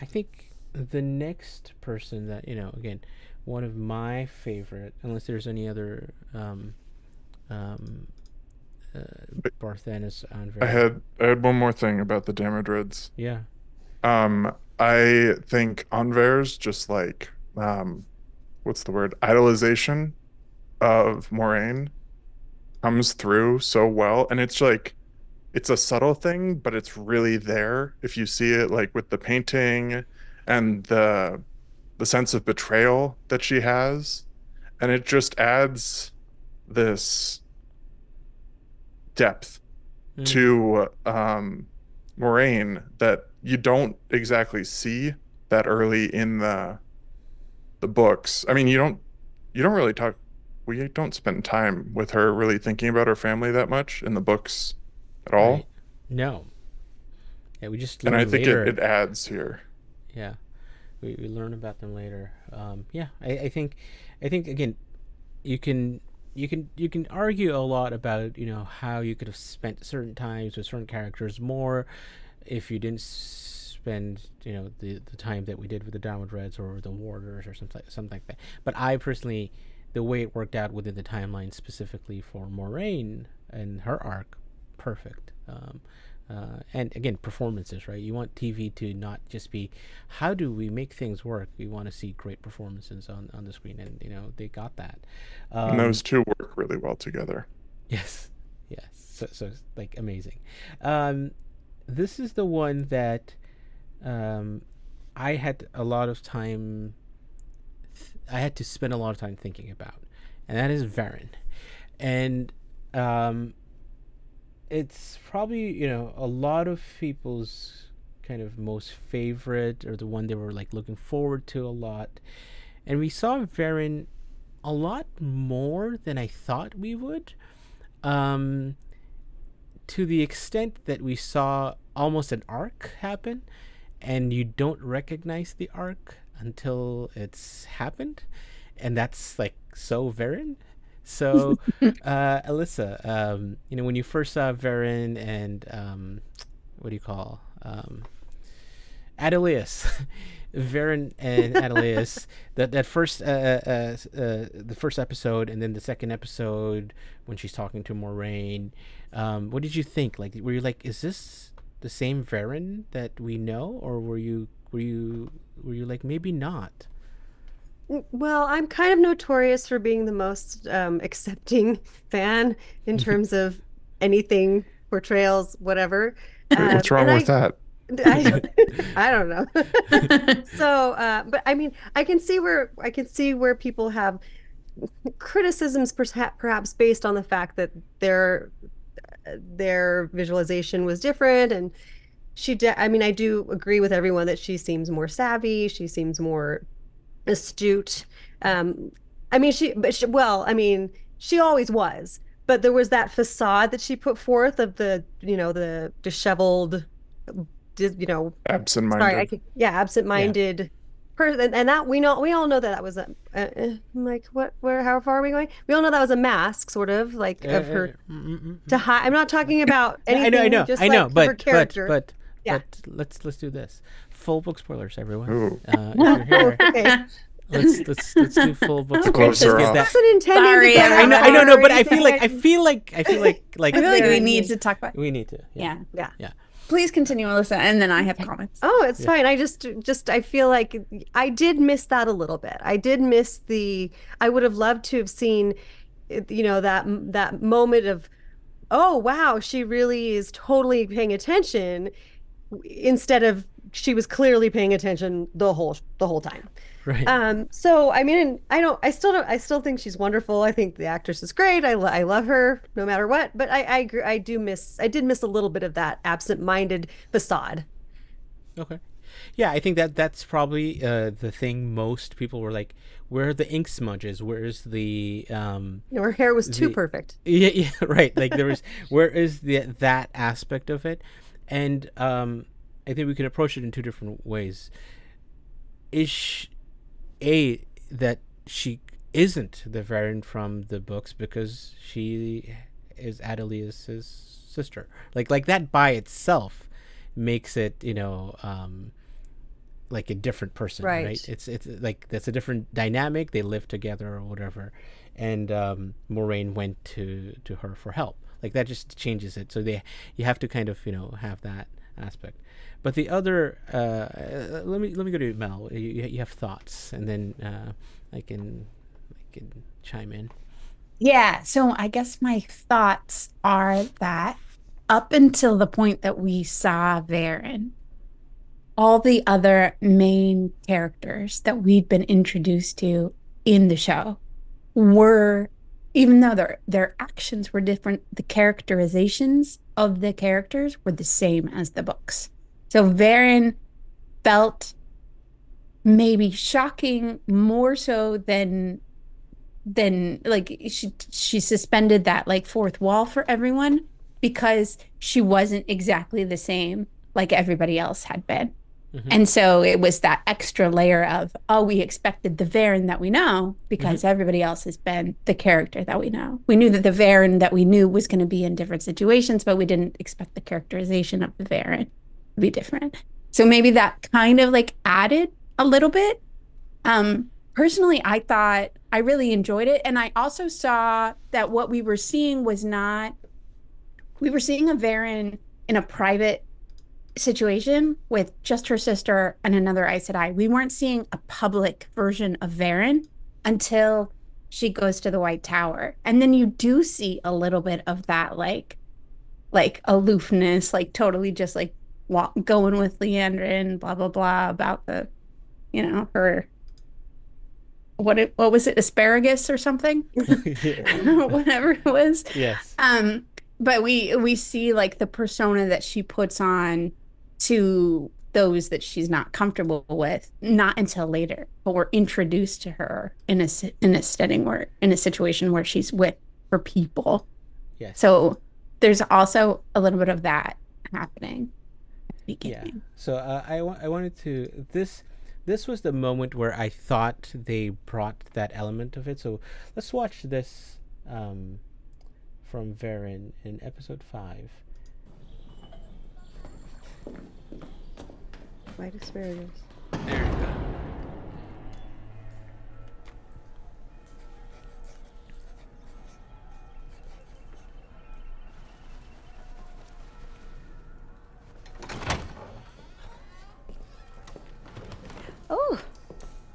I think the next person that, again, one of my favorite, unless there's any other Barthanes Anvaere. I had one more thing about the Damodreds. Yeah. I think Anvaere's just like what's the word? Idolization of Moraine comes through so well, and it's like it's a subtle thing, but it's really there if you see it, like with the painting and the sense of betrayal that she has, and it just adds this depth to Moraine that you don't exactly see that early in the books. I mean, you don't really talk. We don't spend time with her really thinking about her family that much in the books at all. Right. No. Yeah, we just and I learn think later. it adds here. Yeah. we learn about them later. Yeah, I think again, you can argue a lot about how you could have spent certain times with certain characters more if you didn't spend the time that we did with the Damodreds or the Warders or something like that. But I personally, the way it worked out within the timeline specifically for Moraine and her arc, perfect. And again, performances, right? You want TV to not just be, how do we make things work? We want to see great performances on the screen, and they got that. And those two work really well together. Yes, yes. So like amazing. This is the one that I had a lot of time. I had to spend a lot of time thinking about, and that is Verin, and it's probably a lot of people's kind of most favorite, or the one they were like looking forward to a lot, and we saw Verin a lot more than I thought we would, to the extent that we saw almost an arc happen, and you don't recognize the arc until it's happened, and that's like so Verin. So, Alyssa, when you first saw Verin and what do you call Adelius, Verin and Adelius, that first the first episode, and then the second episode when she's talking to Moraine, what did you think? Like, were you like, is this the same Verin that we know, or were you like, maybe not? Well, I'm kind of notorious for being the most accepting fan in terms of anything, portrayals, whatever. What's wrong and with that? I don't know. So, but I mean, I can see where people have criticisms, perhaps based on the fact that their visualization was different, and I mean, I do agree with everyone that she seems more savvy. She seems more astute. I mean, I mean, she always was, but there was that facade that she put forth of the disheveled, Absent-minded. Absent-minded person, and that we all know that was like, how far are we going? We all know that was a mask, sort of like of her to hide. I'm not talking about anything. I know, but her character. But let's do this. Full book spoilers, everyone. If you're here, Okay. let's do full book spoilers. Close her off. I wasn't intending Sorry, to go I that know, far but or I feel like anything. I feel like I feel like we Very need neat. to talk about. we need to. Yeah. Yeah. Please continue, Alyssa, and then I have comments. Oh, it's fine. I just I feel like I did miss that a little bit. I did miss I would have loved to have seen, that moment of, oh wow, she really is totally paying attention, instead of she was clearly paying attention the whole time. Right. So I mean, I still think she's wonderful. I think the actress is great. I love her no matter what, but I agree, I did miss a little bit of that absent-minded facade. Okay. Yeah, I think that's probably the thing most people were like, where are the ink smudges? Where's the Her hair was too perfect. Yeah, right. Like where is that aspect of it? And I think we can approach it in two different ways. Is that she isn't the Verin from the books because she is Adelius's sister. Like that by itself makes it, like a different person, right? It's like that's a different dynamic. They live together or whatever, and Moraine went to her for help. Like that just changes it. So you have to kind of have that aspect. But the other, let me go to Mel. You have thoughts, and then I can chime in. Yeah, so I guess my thoughts are that up until the point that we saw Verin, all the other main characters that we'd been introduced to in the show were, even though their actions were different, the characterizations of the characters were the same as the books. So Verin felt maybe shocking more so than like she suspended that like fourth wall for everyone because she wasn't exactly the same like everybody else had been. And so it was that extra layer of, oh, we expected the Verin that we know because everybody else has been the character that we know. We knew that the Verin that we knew was going to be in different situations, but we didn't expect the characterization of the Verin to be different. So maybe that kind of like added a little bit. Personally, I thought I really enjoyed it. And I also saw that what we were seeing was not, we were seeing a Verin in a private situation with just her sister and another Aes Sedai. We weren't seeing a public version of Verin until she goes to the White Tower. And then you do see a little bit of that like aloofness, like totally just like going with Liandrin, blah, blah, blah, about the, you know, her, what was it, asparagus or something? Whatever it was. Yes. But we see like the persona that she puts on to those that she's not comfortable with, not until later. But we're introduced to her in a setting where, in a situation where she's with her people. Yes. So there's also a little bit of that happening at the beginning. Yeah. So I wanted to this was the moment where I thought they brought that element of it. So let's watch this from Verin in episode 5. White asparagus. There you go.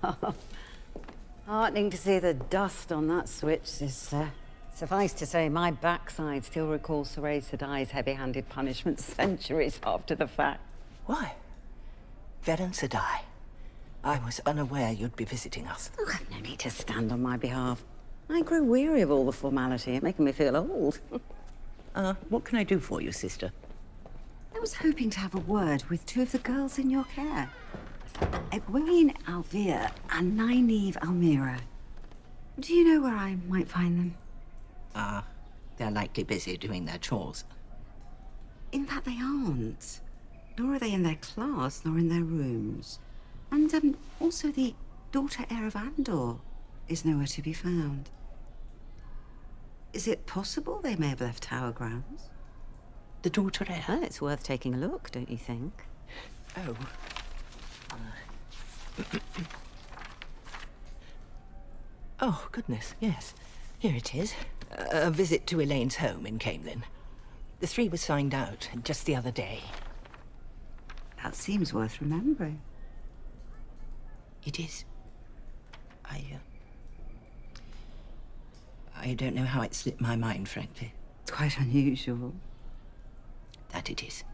Oh, heartening to see the dust on that switch, sister. Suffice to say, my backside still recalls Sir Aes Sedai's heavy-handed punishment centuries after the fact. Why? Verin Sedai. I was unaware you'd be visiting us. Oh, no need to stand on my behalf. I grew weary of all the formality, making me feel old. What can I do for you, sister? I was hoping to have a word with 2 of the girls in your care. Egwene Alvear and Nynaeve Almira. Do you know where I might find them? They're likely busy doing their chores. In fact, they aren't. Nor are they in their class, nor in their rooms. And also the daughter heir of Andor is nowhere to be found. Is it possible they may have left Tower grounds? The daughter heir? Well, it's worth taking a look, don't you think? Oh. Oh, goodness, yes. Here it is. A visit to Elayne's home in Camelin. The 3 were signed out just the other day. That seems worth remembering. It is. I don't know how it slipped my mind, frankly. It's quite unusual. That it is.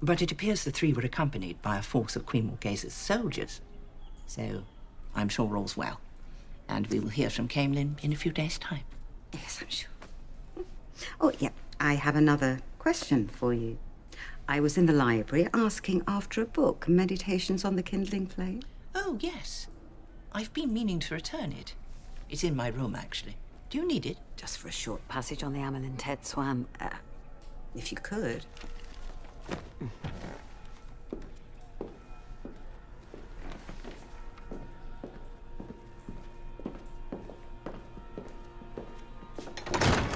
But it appears the 3 were accompanied by a force of Queen Morghase's soldiers. So, I'm sure all's well. And we will hear from Camelin in a few days' time. Yes, I'm sure. Oh, yeah, I have another question for you. I was in the library asking after a book, Meditations on the Kindling Flame. Oh, yes. I've been meaning to return it. It's in my room, actually. Do you need it? Just for a short passage on the Amelin Ted Swam. If you could.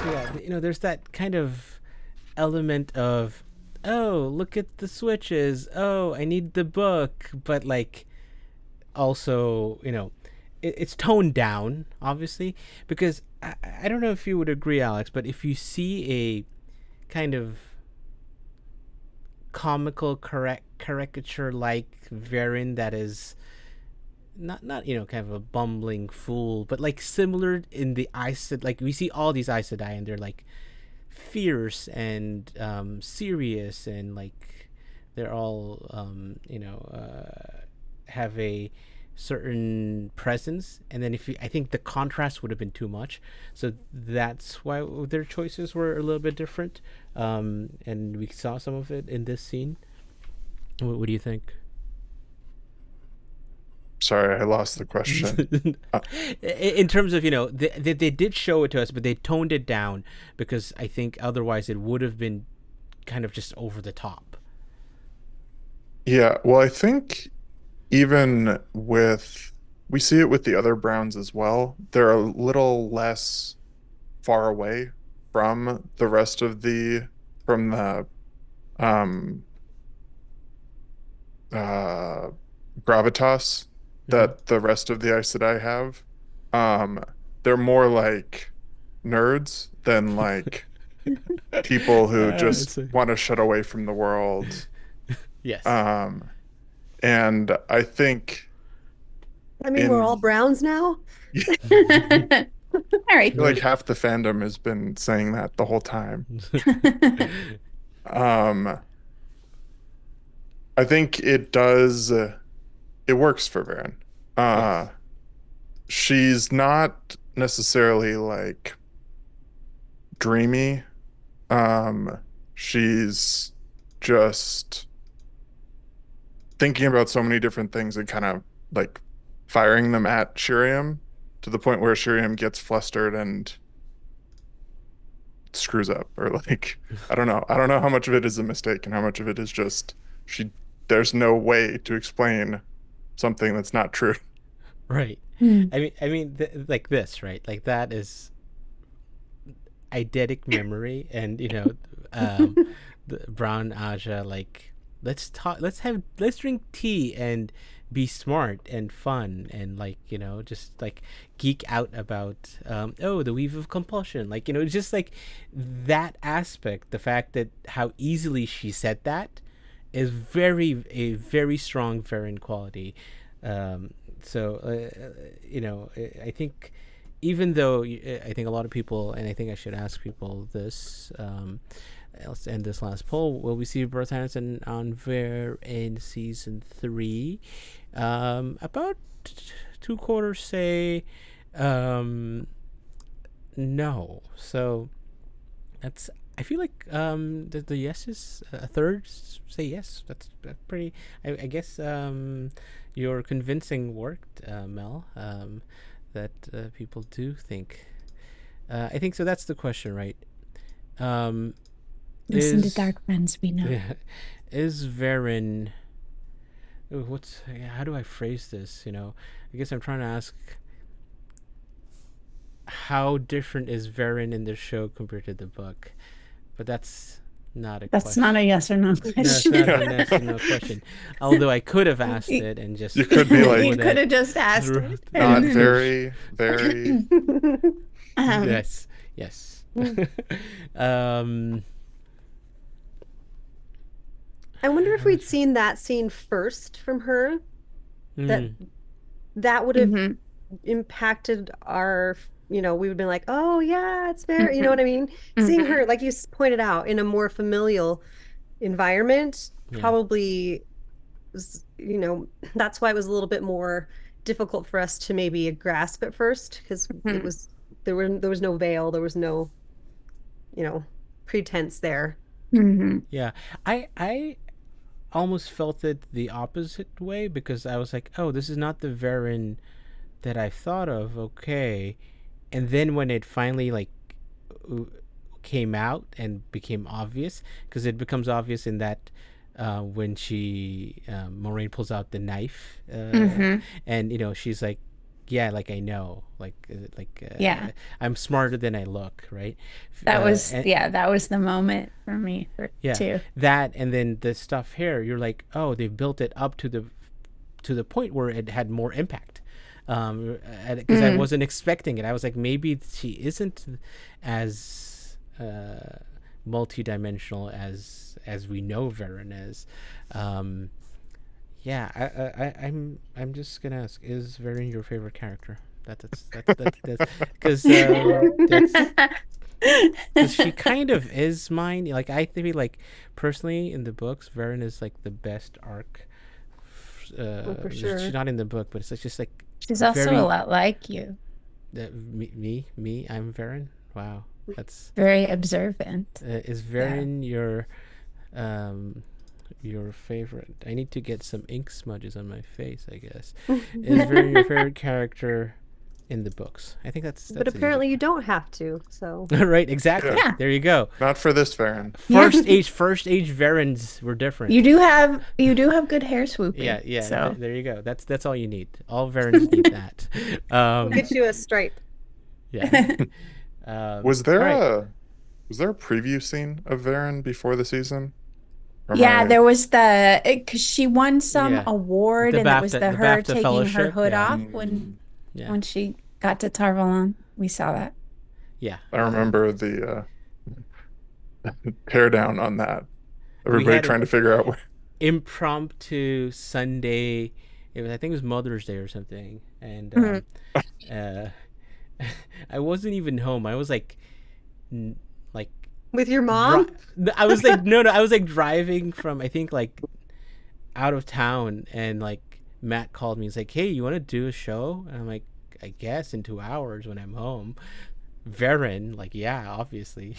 Yeah, you know, there's that kind of element of, oh, look at the switches. Oh, I need the book. But, like, also, you know, it's toned down, obviously, because I don't know if you would agree, Alex, but if you see a kind of comical caricature-like Verin that is not you know, kind of a bumbling fool, but like similar in the Aes Sedai, like we see all these Aes Sedai and they're like fierce and serious, and like they're all you know, have a certain presence, and then I think the contrast would have been too much, so that's why their choices were a little bit different, and we saw some of it in this scene. What do you think? Sorry, I lost the question. In terms of, you know, they did show it to us, but they toned it down because I think otherwise it would have been kind of just over the top. Yeah, well, I think even with we see it with the other Browns as well. They're a little less far away from the rest of the from the um uh gravitas Mhm. that the rest of the Aes Sedai have. Um, they're more like nerds than like people who just It's a, want to shut away from the world. yes. Um, and I think I mean, we're all in Browns now. All right. like half the fandom has been saying that the whole time. Um, I think it does it works for Verin. Uh, Yes. she's not necessarily like dreamy. Um, she's just thinking about so many different things and kind of like firing them at Shiriam to the point where Shiriam gets flustered and screws up or like I don't know. I don't know how much of it is a mistake and how much of it is just she there's no way to explain something that's not true. Right. Hmm. Like this, right? Like that is eidetic memory, and um, the Brown Aja, like let's talk, let's drink tea and be smart and fun and like just like geek out about oh, the weave of compulsion, like just like that aspect, the fact that how easily she said that is a very strong Verin quality. um so I think, even though I think a lot of people, and I think I should ask people this, let's end this last poll. Will we see Berthanis and Anvaere in season 3? About 2/4 say no. So that's, I feel like the yeses, a third say yes. That's pretty. I guess your convincing worked, Mel. That people do think. I think so. That's the question, right? Listen to Is Darkfriends, we know. yeah, is Verin? What's how do I phrase this? I guess I'm trying to ask, how different is Verin in the show compared to the book? But that's not a That's question. not a yes or no No, it's question. not a yes or no question. Although I could have asked it and just You could be roll like- You with could it. have just asked Through- it. Not and- very, very. Yes. um I wonder if we'd seen that scene first from her, that mm, that would have Mhm. impacted our, we would have been like, oh yeah, it's very, you know what I mean? Seeing her, like you pointed out, in a more familial environment, Yeah. probably was, that's why it was a little bit more difficult for us to maybe grasp at first, because it was there was no veil, there was no, pretense there. Mhm. yeah. I almost felt it the opposite way, because I was like, oh, this is not the Verin that I thought of. Okay. And then when it finally like came out and became obvious, because it becomes obvious in that when she Moraine pulls out the knife, and she's like, yeah, like I know, Yeah. I'm smarter than I look, right? That was and- that was the moment for me too. that, and then the stuff here, you're like, oh, they've built it up to the point where it had more impact, because I wasn't expecting it. I was like, maybe she isn't as multi-dimensional as we know Verin is. I'm just gonna ask, is Verin your favorite character? That's because she kind of is mine. Like, I feel like personally in the books, Verin is like the best arc. for sure. She's not in the book, but it's just like She's also very- a lot like you. me. I'm Verin. Wow, that's Very observant. is Verin your favorite? I need to get some ink smudges on my face, I guess. Is Verin your favorite character? in the books. I think that's But an apparently you don't have to. So easy... right, exactly. Yeah. There you go. Not for this Verin. First age Verins were different. You do have good hair swooping. Yeah. So There you go. That's all you need. All Verins need that. we'll get you a stripe. Yeah. Was there all right. was there a preview scene of Verin before the season? Or am yeah, I- there was because she won some Yeah. award, The and it was BAFTA her BAFTA taking her fellowship, hood yeah. off Yeah. when she got to Tarvalon. We saw that. Yeah. I remember the tear down on that. We Everybody had trying to figure out where. Impromptu Sunday. It was, I think it was Mother's Day or something, and I wasn't even home. I was like With your mom? I was like no, I was like driving from, I think, like out of town, and like Matt called me. He's like, "Hey, you want to do a show?" And I'm like, "I guess in 2 hours when I'm home." Verin, like, yeah, obviously.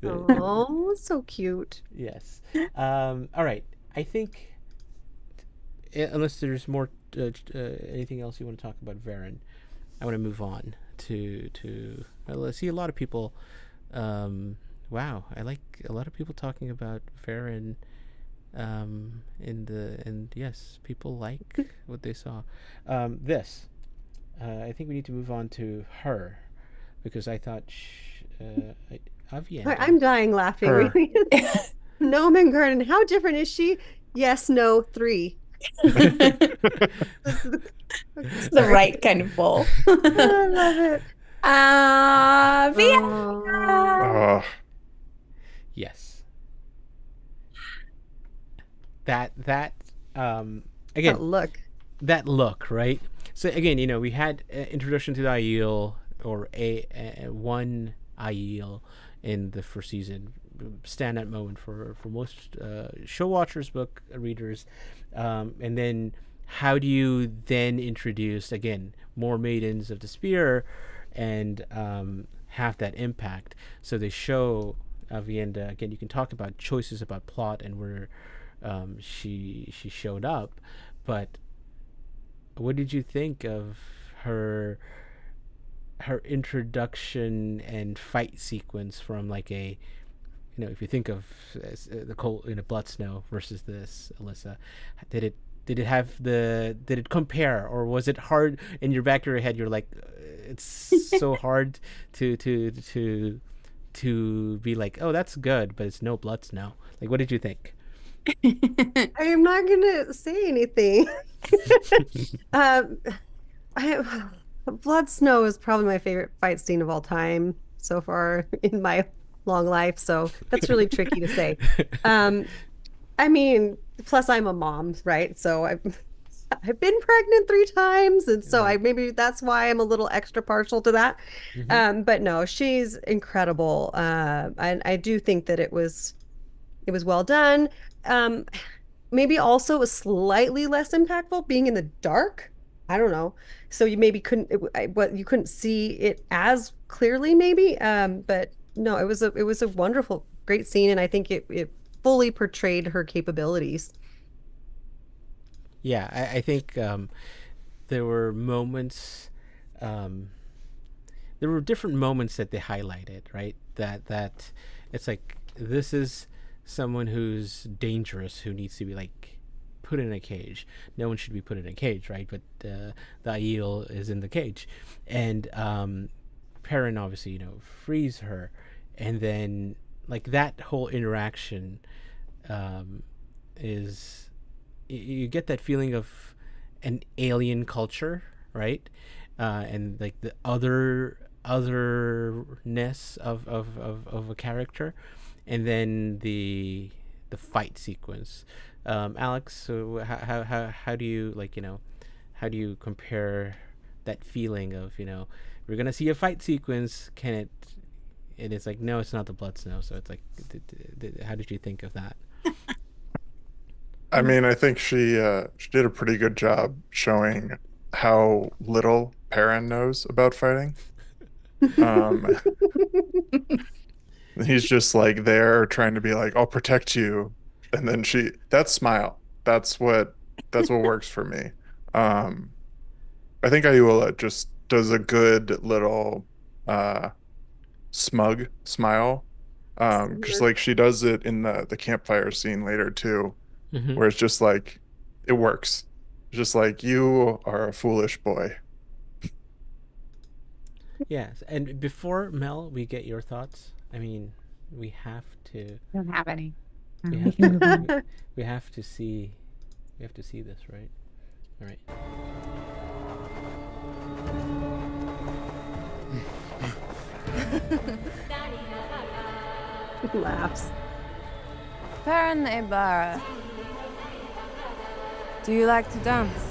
Oh, so cute. Yes. All right. I think, unless there's more, anything else you want to talk about Verin, I want to move on to. I see a lot of people. Wow, I like a lot of people talking about Verin. And yes, people like what they saw. I think we need to move on to her, because I thought Aviendha. I'm dying laughing. Her. Nomen Garden, how different is she? Yes, no, 3. It's the right kind of bowl. I love it. Aviendha. Oh, Yes. That again, That look. that look, right? So again, we had introduction to the Aiel, or one Aiel in the first season, standout moment for most show watchers, book readers, and then how do you then introduce again more Maidens of the Spear and have that impact? So they show Aviendha again. You can talk about choices about plot and where she showed up, but what did you think of her introduction and fight sequence from like a, if you think of the cold in a Blood Snow versus this, Alyssa, did it compare, or was it hard in your back of your head? You're like, it's so hard to be like, oh, that's good, but it's no Blood Snow. Like, what did you think? I am not gonna say anything. Blood Snow is probably my favorite fight scene of all time so far in my long life, so that's really tricky to say. I mean, plus I'm a mom, right? So I've been pregnant 3 times, and so maybe that's why I'm a little extra partial to that. But no, she's incredible. I do think that it was well done. Maybe also was slightly less impactful being in the dark. I don't know. So you maybe you couldn't see it as clearly, maybe. But no, it was a wonderful, great scene, and I think it fully portrayed her capabilities. Yeah, I think there were moments. There were different moments that they highlighted, right? That it's like, this is someone who's dangerous, who needs to be like put in a cage. No one should be put in a cage, right? But the Aiel is in the cage, and Perrin obviously frees her, and then like that whole interaction is, you get that feeling of an alien culture, right? And like the otherness of a character, and then the fight sequence. Alex, so how do you how do you compare that feeling of we're gonna see a fight sequence? Can it? And it's like, no, it's not the Blood Snow. So it's like, how did you think of that? I mean, I think she did a pretty good job showing how little Perrin knows about fighting. He's just like there trying to be like, I'll protect you, and then that smile, that's what works for me. I think Ayula just does a good little smug smile. Because like she does it in the campfire scene later too, Mm-hmm. where it's just like it works. Just like you are a foolish boy. Yes, and before Mel, we get your thoughts. I mean, we have to. I don't have any. We have can move to. on. We have to see. We have to see this, right? All right. He laughs. Baron Ibarra, do you like to dance?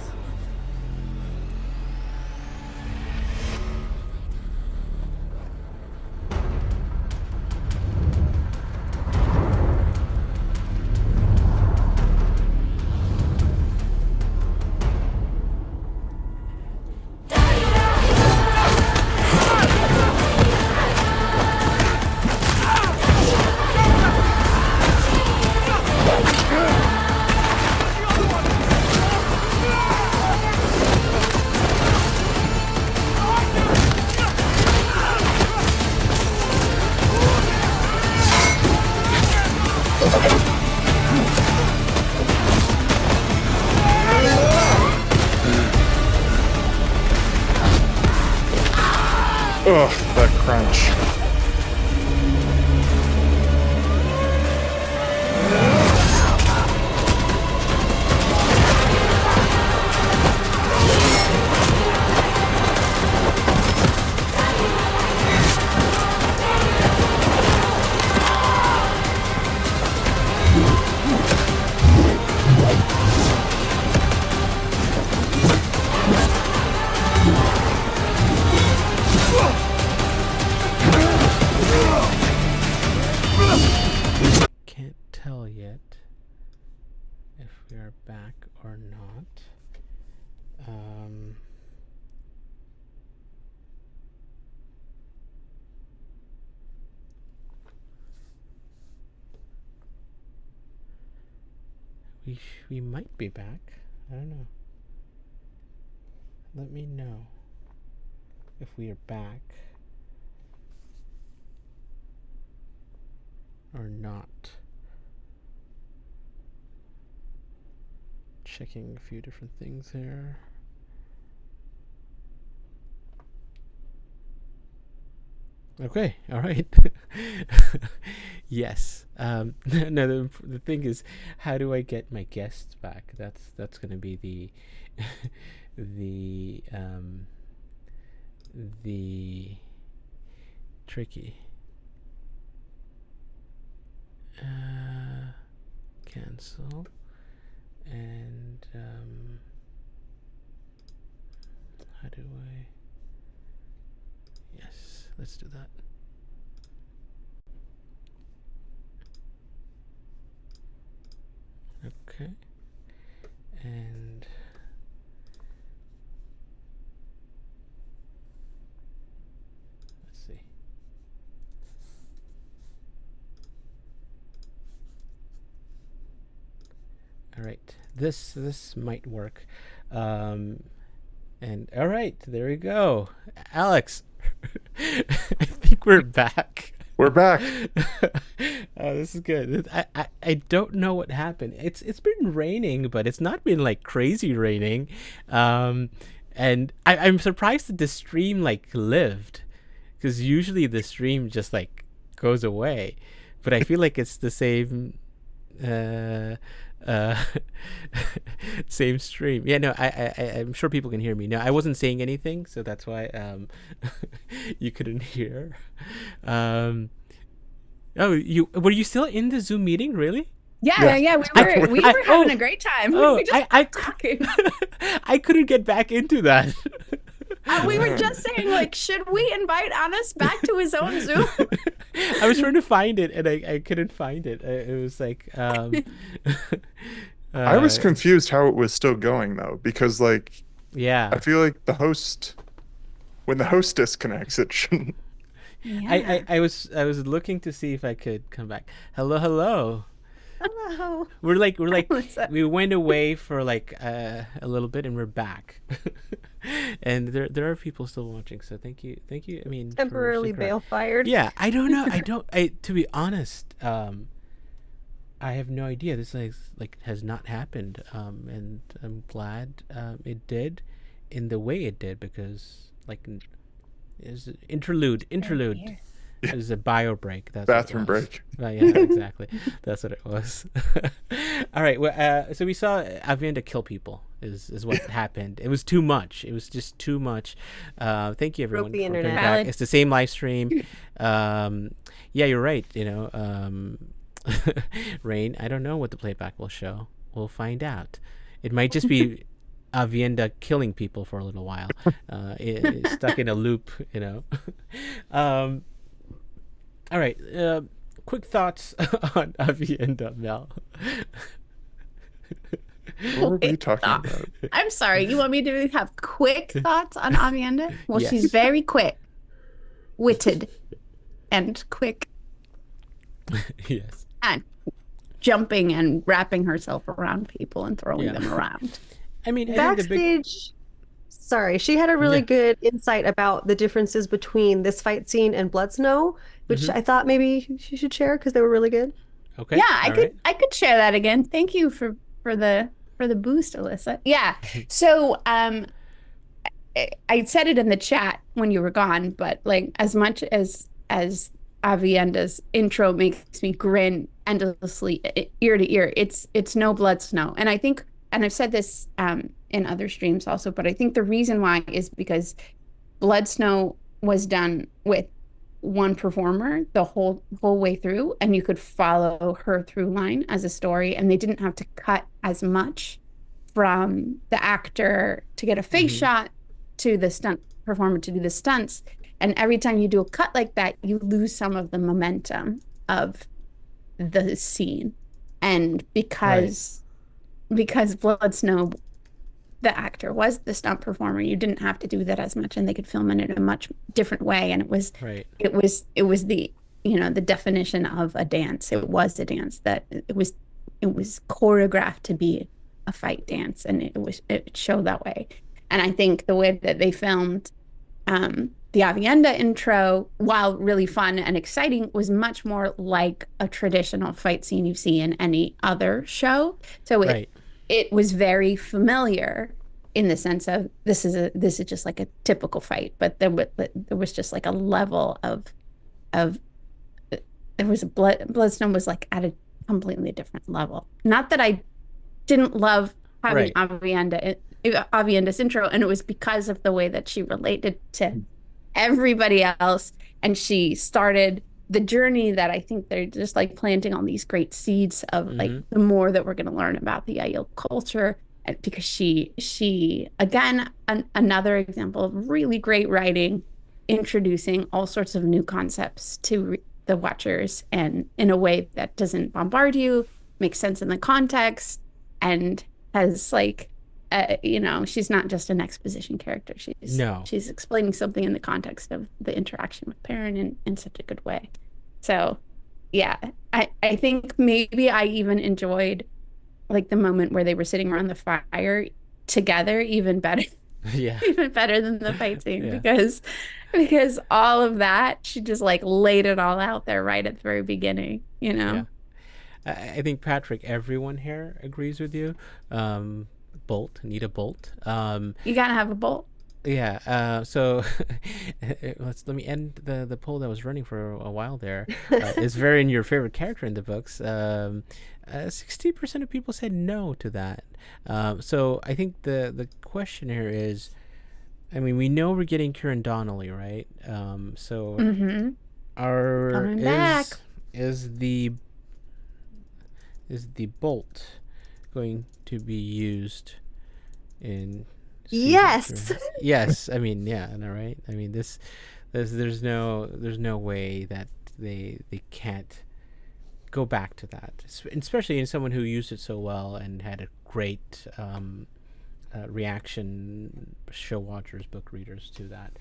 Ugh, that crunch. Can't tell yet if we are back or not. We might be back. I don't know. Let me know if we are back or not. Checking a few different things here. Okay, all right. Yes. No, the thing is, how do I get my guests back? That's going to be the tricky. Cancel. And how do I? Yes, let's do that. Okay. And let's see. All right, this might work. And all right, there we go. Alex, I think we're back. We're back. Oh, this is good. I don't know what happened. It's been raining, but it's not been like crazy raining. And I'm surprised that the stream like lived, because usually the stream just like goes away. But I feel like it's the same same stream. Yeah, no, I'm sure people can hear me. No, I wasn't saying anything, so that's why you couldn't hear. Oh, were you still in the Zoom meeting? Really? Yeah. We were having a great time. We were just talking. I couldn't get back into that. We were just saying, like, should we invite Anas back to his own Zoom? I was trying to find it, and I couldn't find it. It was like I was confused how it was still going though, because like yeah, I feel like the host, when the host disconnects, it shouldn't. Yeah. I was looking to see if I could come back. Hello. Hello. We're like Alyssa. we went away for like a little bit and we're back. And there are people still watching, so thank you. I mean, for Temporarily sticking around. Bayle fired. Yeah, I don't know. I to be honest, I have no idea. This has not happened, and I'm glad it did in the way it did, because is interlude. It was a bio break. That's what it Bathroom was. break. Yeah, exactly. That's what it was. All right. Well, so we saw Aviendha kill people. Is what happened. It was too much. It was just too much. Thank you everyone the for coming internet. back. Valid. It's the same live stream. Yeah, you're right. Rain. I don't know what the playback will show. We'll find out. It might just be Aviendha killing people for a little while, stuck in a loop. All right. Quick thoughts on Aviendha, Mel. What were we talking about? I'm sorry. You want me to have quick thoughts on Aviendha? Well, Yes. she's very quick-witted, and quick Yes. at jumping and wrapping herself around people and throwing them around. I mean, I think the big, Backstage, sorry, she had a really Yeah. good insight about the differences between this fight scene and Blood Snow, which I thought maybe she should share because they were really good. okay. Yeah, I all could right. I could share that again. Thank you for the boost, Alyssa. Yeah. So I said it in the chat when you were gone, but like as much as Aviendha's intro makes me grin endlessly ear to ear, it's no Blood Snow. And I think, and I've said this in other streams also, but I think the reason why is because Blood Snow was done with one performer the whole way through, and you could follow her through line as a story, and they didn't have to cut as much from the actor to get a face shot to the stunt performer to do the stunts. And every time you do a cut like that, you lose some of the momentum of the scene. And because Blood Snow, the actor, was the stunt performer, you didn't have to do that as much, and they could film it in a much different way. And it was the the definition of a dance. It was a dance that it was choreographed to be a fight dance, and it showed that way. And I think the way that they filmed the Aviendha intro, while really fun and exciting, was much more like a traditional fight scene you see in any other show. So it was very familiar in the sense of this is just like a typical fight, but there was just like a level of there was a Bloodstone was like at a completely different level. Not that I didn't love having Aviendha's intro, and it was because of the way that she related to everybody else, and she started the journey that I think they're just like planting all these great seeds of like the more that we're going to learn about the Aiel culture, and because she again another example of really great writing, introducing all sorts of new concepts to the watchers, and in a way that doesn't bombard you, makes sense in the context, and has like she's not just an exposition character. She's explaining something in the context of the interaction with Perrin in such a good way. So yeah, I think maybe I even enjoyed like the moment where they were sitting around the fire together even better. Yeah. Even better than the fight scene, because all of that, she just like laid it all out there right at the very beginning, Yeah. I think, Patrick, everyone here agrees with you. Bolt, need a bolt. You gotta have a bolt. Yeah. So let me end the poll that was running for a while there. Is Verin your favorite character in the books? 60% of people said no to that. So I think the question here is, I mean, we know we're getting Kieran Donnelly, right? So Coming back. Is the bolt going to be used in season Yes. 3? Yes. I mean, yeah, all right. I mean, there's no way that they can't go back to that, especially in someone who used it so well and had a great reaction, show watchers, book readers to that.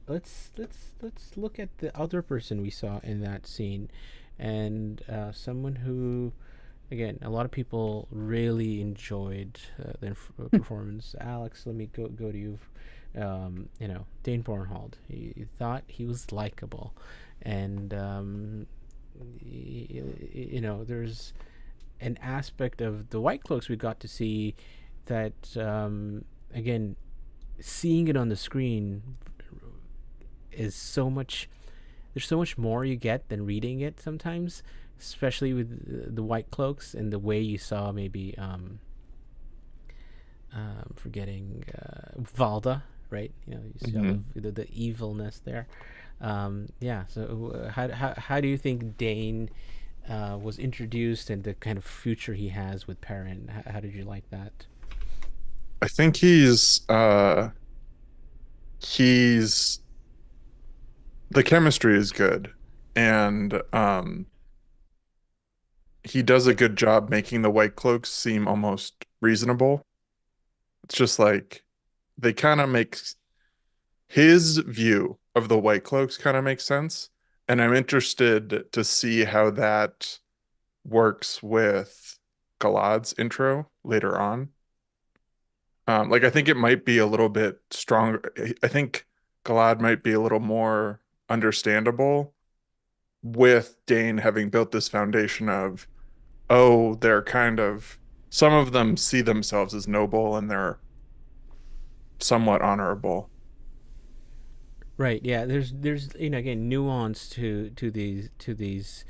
Let's look at the other person we saw in that scene. and someone who, again, a lot of people really enjoyed the performance. Alex, let me go to you. Dain Bornhald. He thought he was likable, and there's an aspect of the White Cloaks we got to see that, again, seeing it on the screen is so much. There's so much more you get than reading it sometimes, especially with the White Cloaks and the way you saw maybe forgetting Valda, right? You saw the evilness there. So how do you think Dain was introduced and the kind of future he has with Perrin? How did you like that? I think he's the chemistry is good, and he does a good job making the White Cloaks seem almost reasonable. It's just like they kind of make his view of the White Cloaks kind of makes sense, and I'm interested to see how that works with Galad's intro later on. I think it might be a little bit stronger. I think Galad might be a little more understandable with Dain having built this foundation of, they're kind of, some of them see themselves as noble and they're somewhat honorable. Right. Yeah. There's again, nuance to these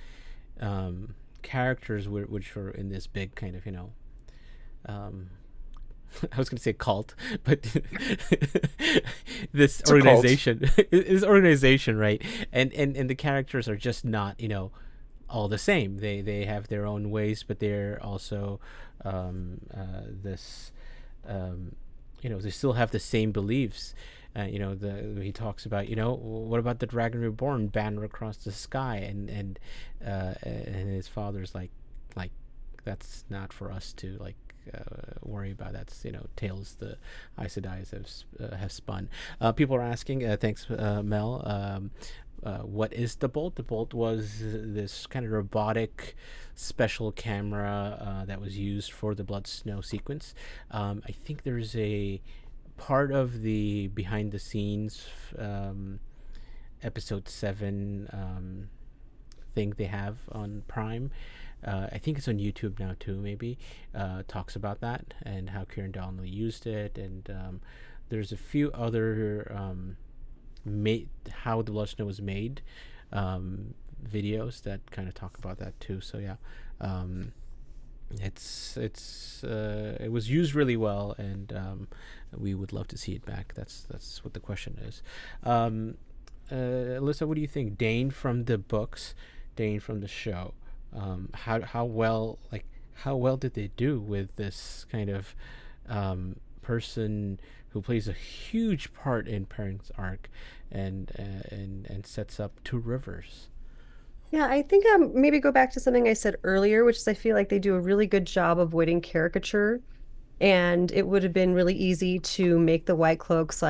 characters which are in this big kind of I was going to say cult, but this organization, right? And the characters are just not, all the same. They have their own ways, but they're also they still have the same beliefs. He talks about, what about the dragon reborn banner across the sky, and his father's like that's not for us to worry about. That's tales the Aes Sedai have spun. People are asking, thanks Mel, what is the bolt? The bolt was this kind of robotic special camera that was used for the Blood Snow sequence. I think there's a part of the behind the scenes episode 7 thing they have on Prime. I think it's on YouTube now too, maybe, talks about that and how Kieran Donnelly used it, and there's a few other how the Blood Snow was made videos that kind of talk about that too. So yeah, it was used really well, and we would love to see it back. That's what the question is. Alyssa, what do you think? Dain from the books, Dain from the show. How well did they do with this kind of person who plays a huge part in Perrin's arc and sets up two rivers? Yeah, I think maybe go back to something I said earlier, which is I feel like they do a really good job of avoiding caricature, and it would have been really easy to make the White Cloaks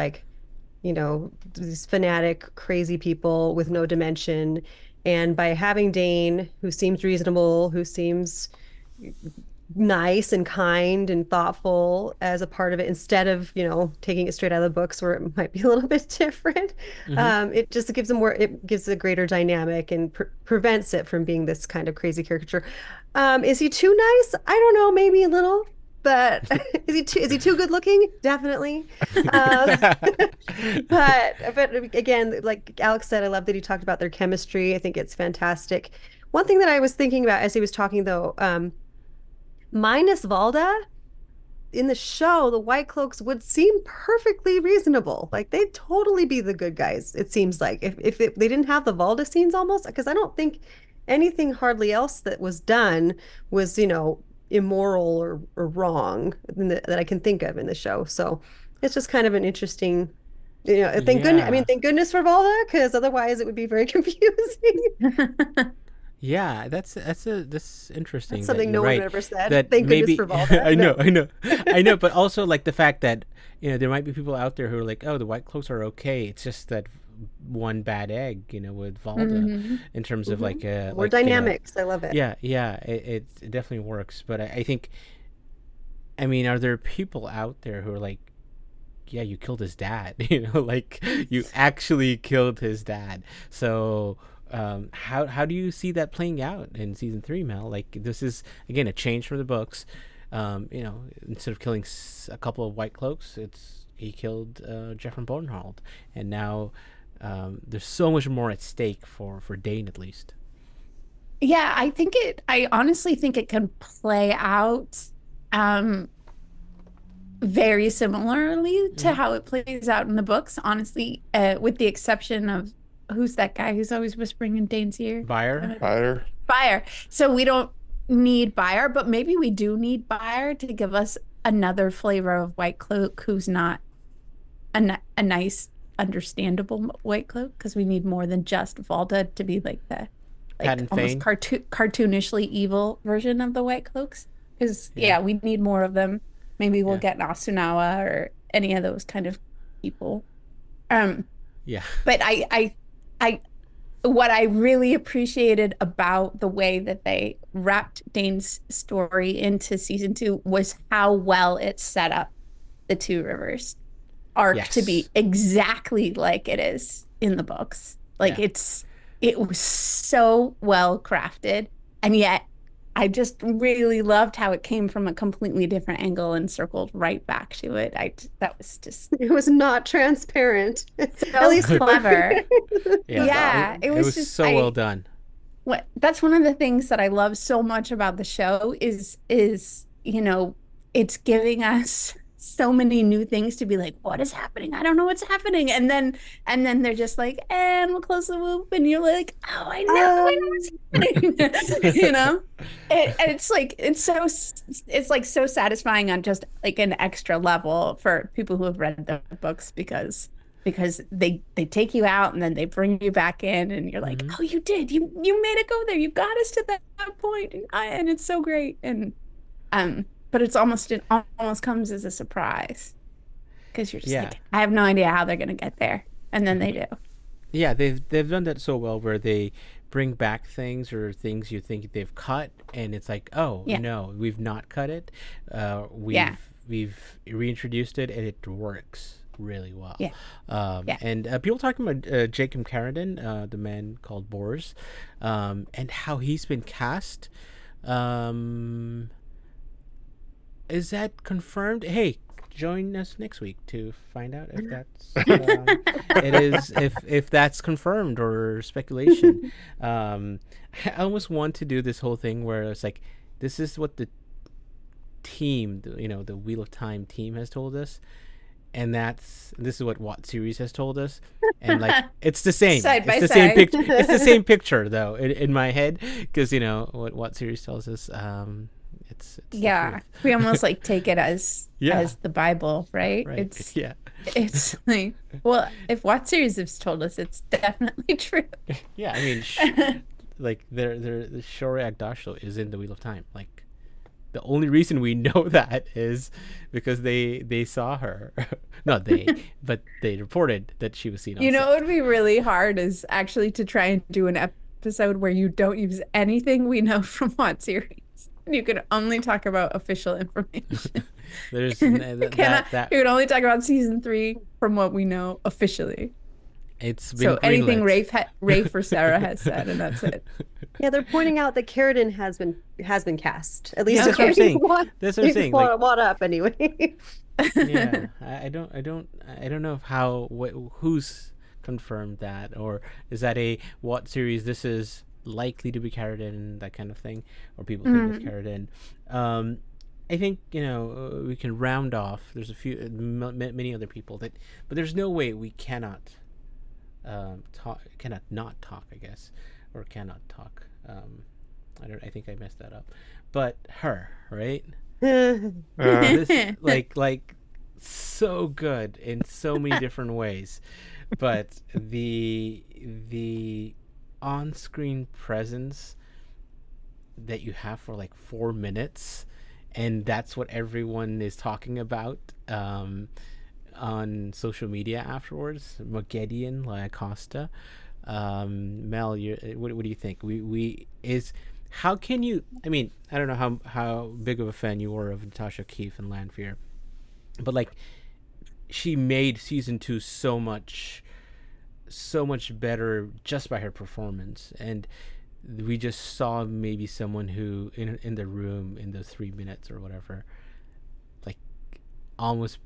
these fanatic, crazy people with no dimension. And by having Dain, who seems reasonable, who seems nice and kind and thoughtful as a part of it, instead of taking it straight out of the books where it might be a little bit different, it just gives it gives a greater dynamic and prevents it from being this kind of crazy caricature. Is he too nice? I don't know, maybe a little. But is he too good looking? Definitely. But again, like Alex said, I love that he talked about their chemistry. I think it's fantastic. One thing that I was thinking about as he was talking, though, minus Valda, in the show, the White Cloaks would seem perfectly reasonable. Like they'd totally be the good guys. It seems like if they didn't have the Valda scenes, almost, because I don't think anything hardly else that was done was immoral or wrong that I can think of in the show. So it's just kind of an interesting, thank goodness for Valda, because otherwise it would be very confusing. Yeah, that's interesting. That's something no one ever said. That thank maybe, goodness for Valda. I know, but also like the fact that there might be people out there who are like, oh, the White Cloaks are okay. It's just that one bad egg, with Valda in terms of like More dynamics. I love it. Yeah, it definitely works. But I think, I mean, are there people out there who are like, yeah, you killed his dad, like you actually killed his dad. So how do you see that playing out in season 3, Mel? Like, this is again a change from the books. Instead of killing a couple of White Cloaks, he killed Verin Bornhald, and now there's so much more at stake for Dain, at least. Yeah, I honestly think it can play out very similarly to how it plays out in the books, honestly, with the exception of, who's that guy who's always whispering in Dane's ear? Fire. So we don't need Bayle, but maybe we do need Bayle to give us another flavor of White Cloak who's not a nice, understandable White Cloak, because we need more than just Valda to be like the almost cartoonishly evil version of the White Cloaks. Because we need more of them. Maybe we'll get Nasunawa or any of those kind of people. But I what I really appreciated about the way that they wrapped Dane's story into season 2 was how well it set up the Two Rivers arc to be exactly like it is in the books. Like it was so well crafted, and yet I just really loved how it came from a completely different angle and circled right back to it. That was just... It was not transparent. So at least clever. It was just so well done. That's one of the things that I love so much about the show is it's giving us so many new things to be like, what is happening? I don't know what's happening. And then they're just like, and we'll close the loop, and you're like, oh, I know what's happening. It's like so satisfying on just like an extra level for people who have read the books, because they take you out and then they bring you back in, and you're like, oh, you did, you made it go there, you got us to that point, and it's so great. And but it almost comes as a surprise, because you're just like, I have no idea how they're gonna get there, and then they do. Yeah, they've done that so well, where they bring back things or things you think they've cut, and it's like, oh no, we've not cut it. We've reintroduced it, and it works really well. And people talking about Jacob Carradine, the man called Bors, and how he's been cast. Is that confirmed? Hey, join us next week to find out if that's if that's confirmed or speculation. I almost want to do this whole thing where it's like, this is what the team, the Wheel of Time team has told us, and this is what series has told us, and like it's the same. It's the same picture. It's the same picture though in my head, because what series tells us. It's we almost like take it as the Bible, right? It's like, well, if what series has told us, it's definitely true. Yeah, I mean, like the Shoreak Dasho is in the Wheel of Time. Like, the only reason we know that is because they saw her. Not they, but they reported that she was seen on set. It would be really hard is actually to try and do an episode where you don't use anything we know from what series. You could only talk about official information. There's you could only talk about season 3 from what we know officially. It's been so anything Rafe or Sarah has said, and that's it. Yeah, they're pointing out that Carradine has been cast. At least that's what I'm saying. That's what I'm saying. What up anyway? Yeah, I don't know who's confirmed that, or is that what series this is likely to be Carradine, that kind of thing, or people think it's Carradine. I think we can round off. There's a few many other people but there's no way we cannot not talk, I guess, or cannot talk. I think I messed that up, but her, right? This, like so good in so many different ways, but the on-screen presence that you have for like 4 minutes, and that's what everyone is talking about, on social media afterwards. Mogedion La Acosta. Mel, what do you think? How can you? I mean, I don't know how big of a fan you were of Natasha Keefe and Lanfear, but like, she made season 2 so much better just by her performance, and we just saw maybe someone who in the room in those 3 minutes or whatever, like, almost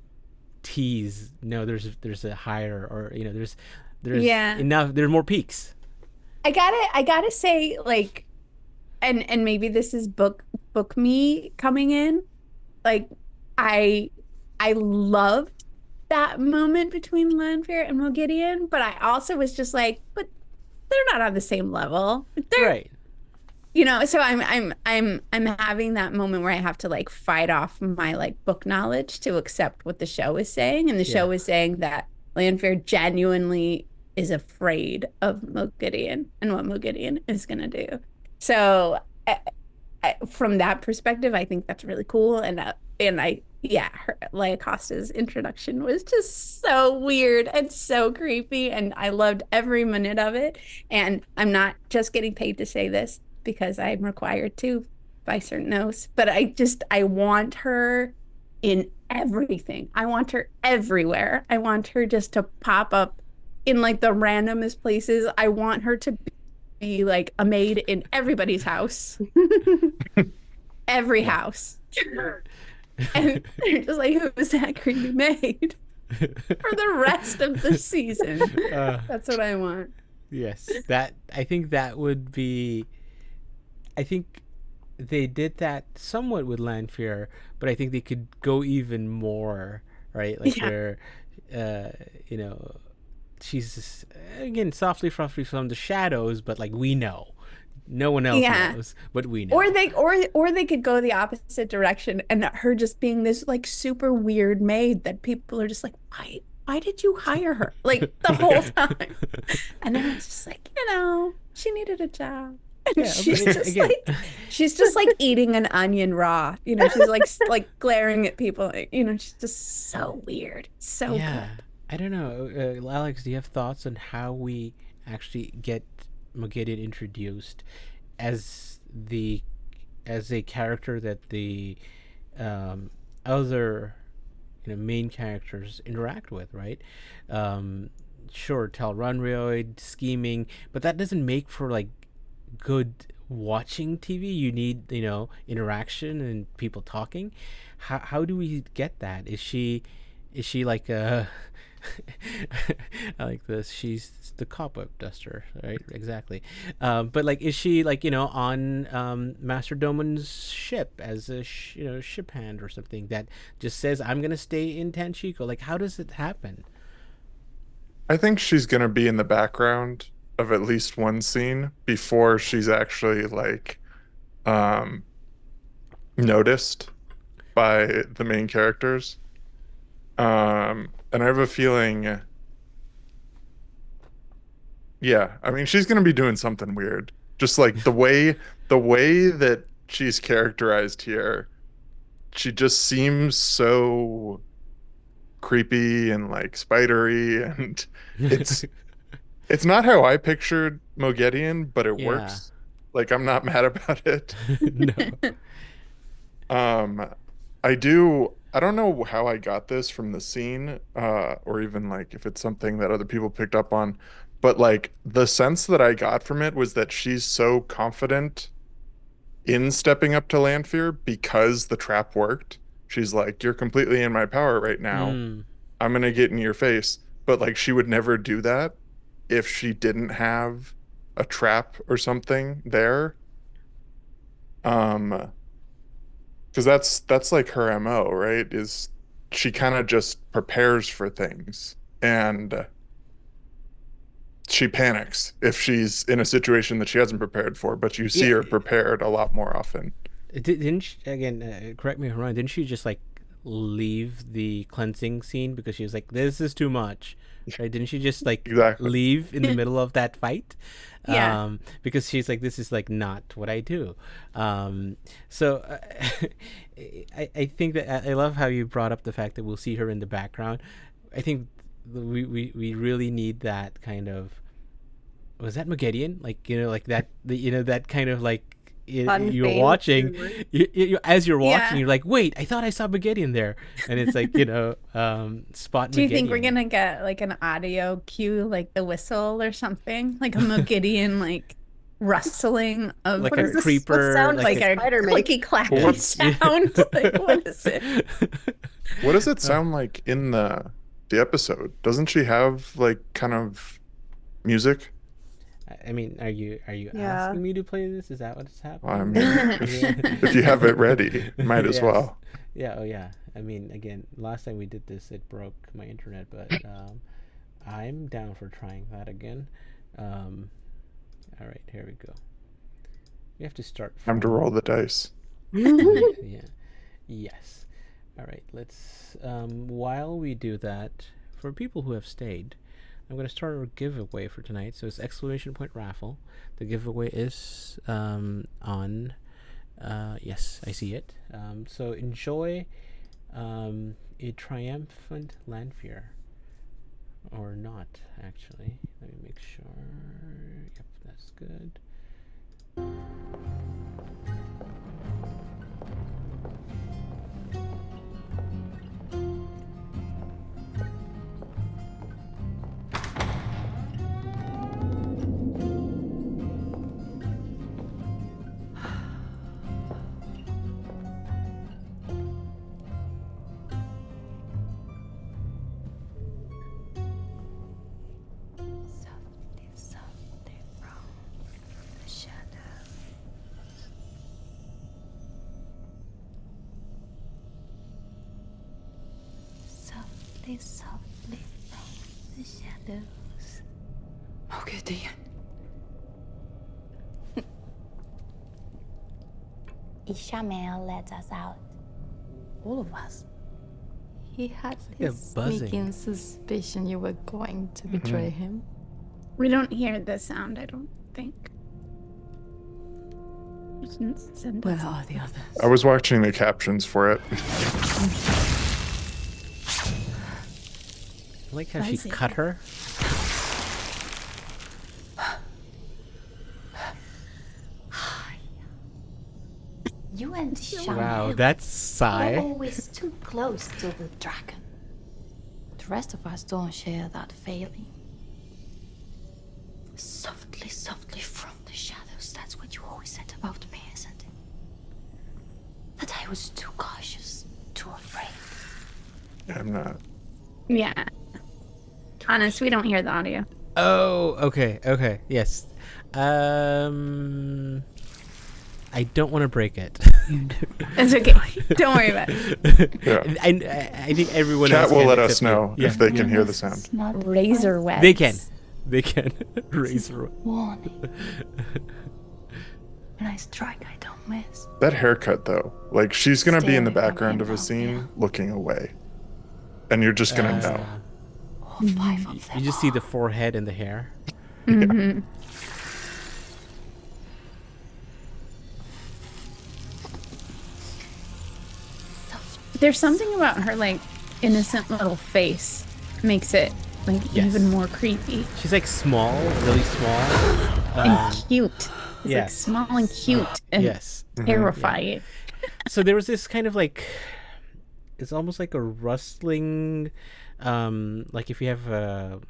tease, no, there's a higher, or there's enough, there's more peaks. I gotta say, like, and maybe this is book me coming in, like, I loved that moment between Lanfear and Mogedion, but I also was just like, but they're not on the same level. They're, Right. So I'm having that moment where I have to like fight off my like book knowledge to accept what the show is saying, and the show is saying that Lanfear genuinely is afraid of Mogedion and what Mogedion is gonna do. So from that perspective, I think that's really cool, and Leia Costa's introduction was just so weird and so creepy, and I loved every minute of it. And I'm not just getting paid to say this because I'm required to by certain oaths, but I want her in everything. I want her everywhere. I want her just to pop up in like the randomest places. I want her to be like a maid in everybody's house. Every house. And they're just like, who's that creepy maid? For the rest of the season. That's what I want. Yes. I think they did that somewhat with Lanfear, but I think they could go even more, right? Like, where she's again softly from the shadows, but like, we know. No one else knows, but we know. Or they could go the opposite direction, and her just being this like super weird maid that people are just like, why did you hire her? Like, the whole time. And then it's just like, she needed a job. And she's just like eating an onion raw. She's like glaring at people. She's just so weird. It's so good. I don't know. Alex, do you have thoughts on how we actually get Mogedion introduced as a character that the other main characters interact with, right? Sure, Tel'Runrioid scheming, but that doesn't make for like good watching TV. You need interaction and people talking. How do we get that? Is she like a I like this. She's the cobweb duster, right? Exactly. But like, is she like on Master Domon's ship as a ship hand or something that just says, "I'm gonna stay in Tanchico"? Like, how does it happen? I think she's gonna be in the background of at least one scene before she's actually like noticed by the main characters. And I have a feeling, I mean, she's gonna be doing something weird. Just like the way that she's characterized here, she just seems so creepy and like spidery, and it's not how I pictured Mogedion, but it works. Like, I'm not mad about it. No. I don't know how I got this from the scene, or even like if it's something that other people picked up on, but like the sense that I got from it was that she's so confident in stepping up to Lanfear because the trap worked. She's like, "You're completely in my power right now. I'm gonna get in your face." But like, she would never do that if she didn't have a trap or something there. Because that's like her MO, right? Is she kind of just prepares for things, and she panics if she's in a situation that she hasn't prepared for, but you see her prepared a lot more often. Didn't she, again, correct me if I'm wrong, didn't she just like leave the cleansing scene because she was like, "This is too much"? Right? Didn't she just like leave in the middle of that fight? Because she's like, "This is like not what I do." So I think that I love how you brought up the fact that we'll see her in the background. I think we really need that kind of, was that Maggedian? Like, like that, that kind of like, you're Unfeigned watching, humor. as you're watching, Yeah. you're like, wait, I thought I saw Maggedian there. And it's like, spot Do you think we're Maggedian. gonna get like an audio cue, like the whistle or something, like a Mogidean like rustling of Like What a is this? What creeper, sound like does a spider make? clicky clacky What's- sound? Like what is it? What does it sound like in the episode? Doesn't she have like kind of music? I mean, are you Yeah. asking me to play this? Is that what's Well, I happening? mean, if you have it ready, might as Yes. well. Yeah. Oh, yeah. I mean, again, last time we did this, it broke my internet, but I'm down for trying that again. All right, here we go. We have to start. Time to roll the dice. Yeah. Yes. All right. Let's. While we do that, for people who have stayed, I'm going to start our giveaway for tonight. So it's exclamation point raffle. The giveaway is on. Yes, I see it. So enjoy a triumphant Lanfear. Or not, actually. Let me make sure. Yep, that's good. Softly, softly from the shadows. Softly, softly from the shadows. Mogidean. Ishamael led us out. All of us. He had like a this buzzing. sneaking suspicion you were going to betray him. We don't hear the sound, I don't think. You didn't send Where us. are the others? I was watching the captions for it. I like how she Buzzing. cut her. You and Ishamael Wow, that's were sigh. always too close to the dragon. The rest of us don't share that failing. Softly, softly from the shadows. That's what you always said about me, isn't it? That I was too cautious, too afraid. I'm not. Yeah. Honest, we don't hear the audio. Oh, okay, yes. I don't want to break it. It's okay. Don't worry about it. Yeah. I think everyone Chat else will can let us except you. know Yeah. if they can hear the It's sound. not Razor webs. They can. Razor. warning. When I strike, I don't miss. That haircut, though, like she's gonna be in the Staring at background of him a now, scene yeah. looking away, and you're just gonna know. All five of them. You just see the forehead and the hair. Mm-hmm. There's something about her like innocent little face makes it like Yes. even more creepy She's like small, really small. and cute. It's like yes. small and cute and Yes. terrifying. So there was this kind of like, it's almost like a rustling, like if you have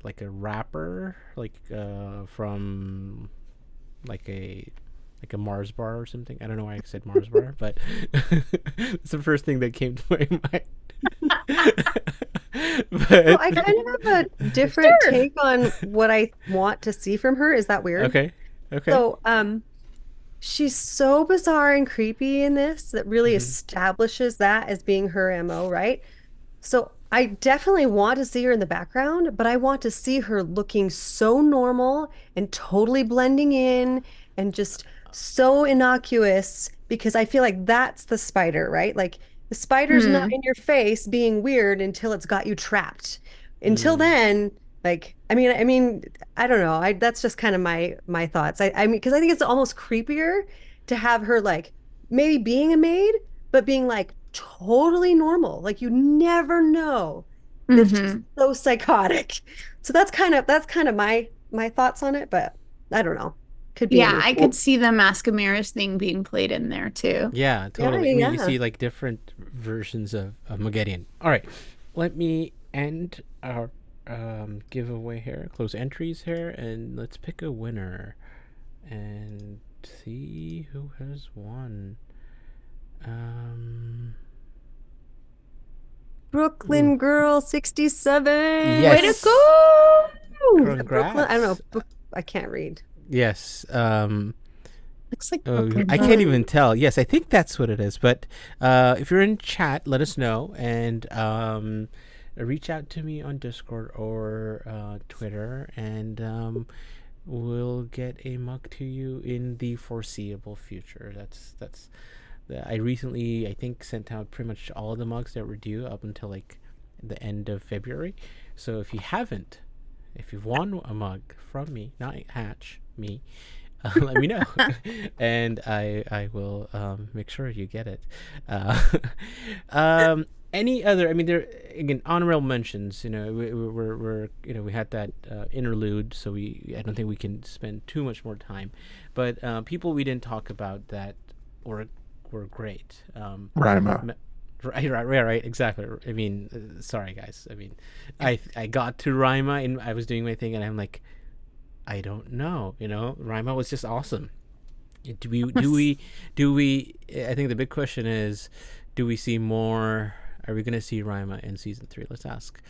like a rapper, like from like a Mars bar or something. I don't know why I said Mars bar, but it's the first thing that came to my mind. But Well, I kind of have a different Sure. take on what I want to see from her. Is that weird? okay. So, she's so bizarre and creepy in this that really Mm-hmm. establishes that as being her MO, right? So, I definitely want to see her in the background, but I want to see her looking so normal and totally blending in and just so innocuous because I feel like that's the spider, right? Like the spider's not in your face being weird until it's got you trapped. Until then, like I mean, I don't know. That's just kind of my thoughts. I mean, because I think it's almost creepier to have her like maybe being a maid, but being like totally normal. Like you never know that she's so psychotic. So that's kind of my thoughts on it, but I don't know. Could be Yeah, anything. I could see the Mask of Mirrors thing being played in there too. Yeah, totally. I mean, you yeah. see like different versions of Maggedian. All right, let me end our giveaway here, close entries here, and let's pick a winner and see who has won. Brooklyn Girl 67. Yes. Way to go! Congrats. Brooklyn, I don't know. I can't read. Yes. Looks like Oh, Brooklyn I Girl. can't even tell. Yes, I think that's what it is. But if you're in chat, let us know and reach out to me on Discord or Twitter, and we'll get a mug to you in the foreseeable future. That's. I recently, I think, sent out pretty much all of the mugs that were due up until like the end of February. So if you've won a mug from me, not Hatch, me, let me know, and I will make sure you get it. Any other? I mean, there again, honorable mentions. You know, we're we had that interlude, so I don't think we can spend too much more time. But people we didn't talk about that were great. Rima. Right, exactly. I mean, sorry guys. I mean, I got to Rima and I was doing my thing, and I'm like, I don't know. Rima was just awesome. Do we? I think the big question is, do we see more? Are we gonna see Rima in season 3? Let's ask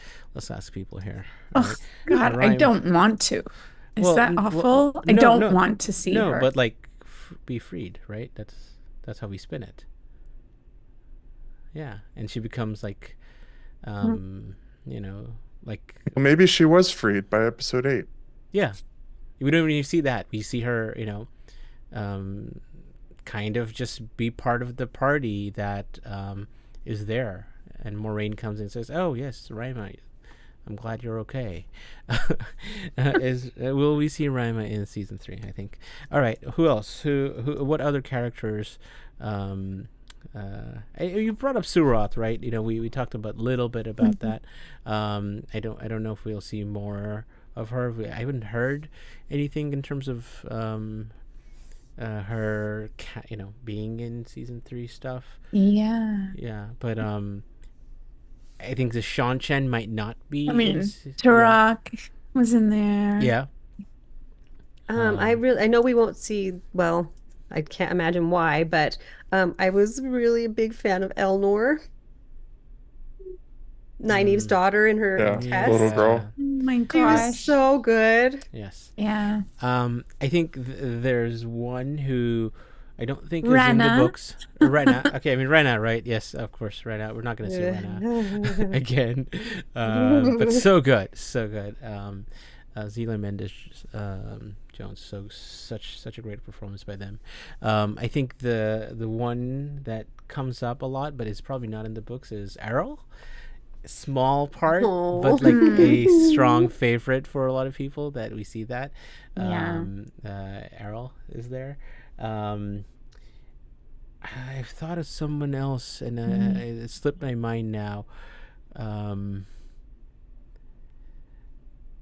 people here. Oh God, I don't want to. Is that awful? I no, don't want to see her. No, but like, be freed, right? That's how we spin it. Yeah, and she becomes like, like. Well, maybe she was freed by episode 8. Yeah, we don't even see that. We see her, kind of just be part of the party that is there. And Moraine comes in and says, "Oh yes, Rima, I'm glad you're okay." Will we see Rima in season 3? I think. All right. Who else? What other characters? You brought up Suroth, right? We talked a little bit about that. I don't know if we'll see more of her. I haven't heard anything in terms of her, being in season 3 stuff. Yeah. Yeah, but I think the Sean Chen might not be. I mean, Turok was in there. Yeah. I know we won't see. Well, I can't imagine why, but I was really a big fan of Elnor, Nynaeve's daughter in her test. Little girl. Oh my She gosh. was so good. Yes. Yeah. I think there's one who I don't think is in the Rana. books. Rana. Okay, I mean Rana, right? Yes, of course, Rana. We're not going to see Rana again. But so good. Zela Mendes Jones. So such a great performance by them. I think the one that comes up a lot, but it's probably not in the books, is Errol. Small part, but like a strong favorite for a lot of people that we see that. Errol is there. I've thought of someone else, and it slipped my mind now. When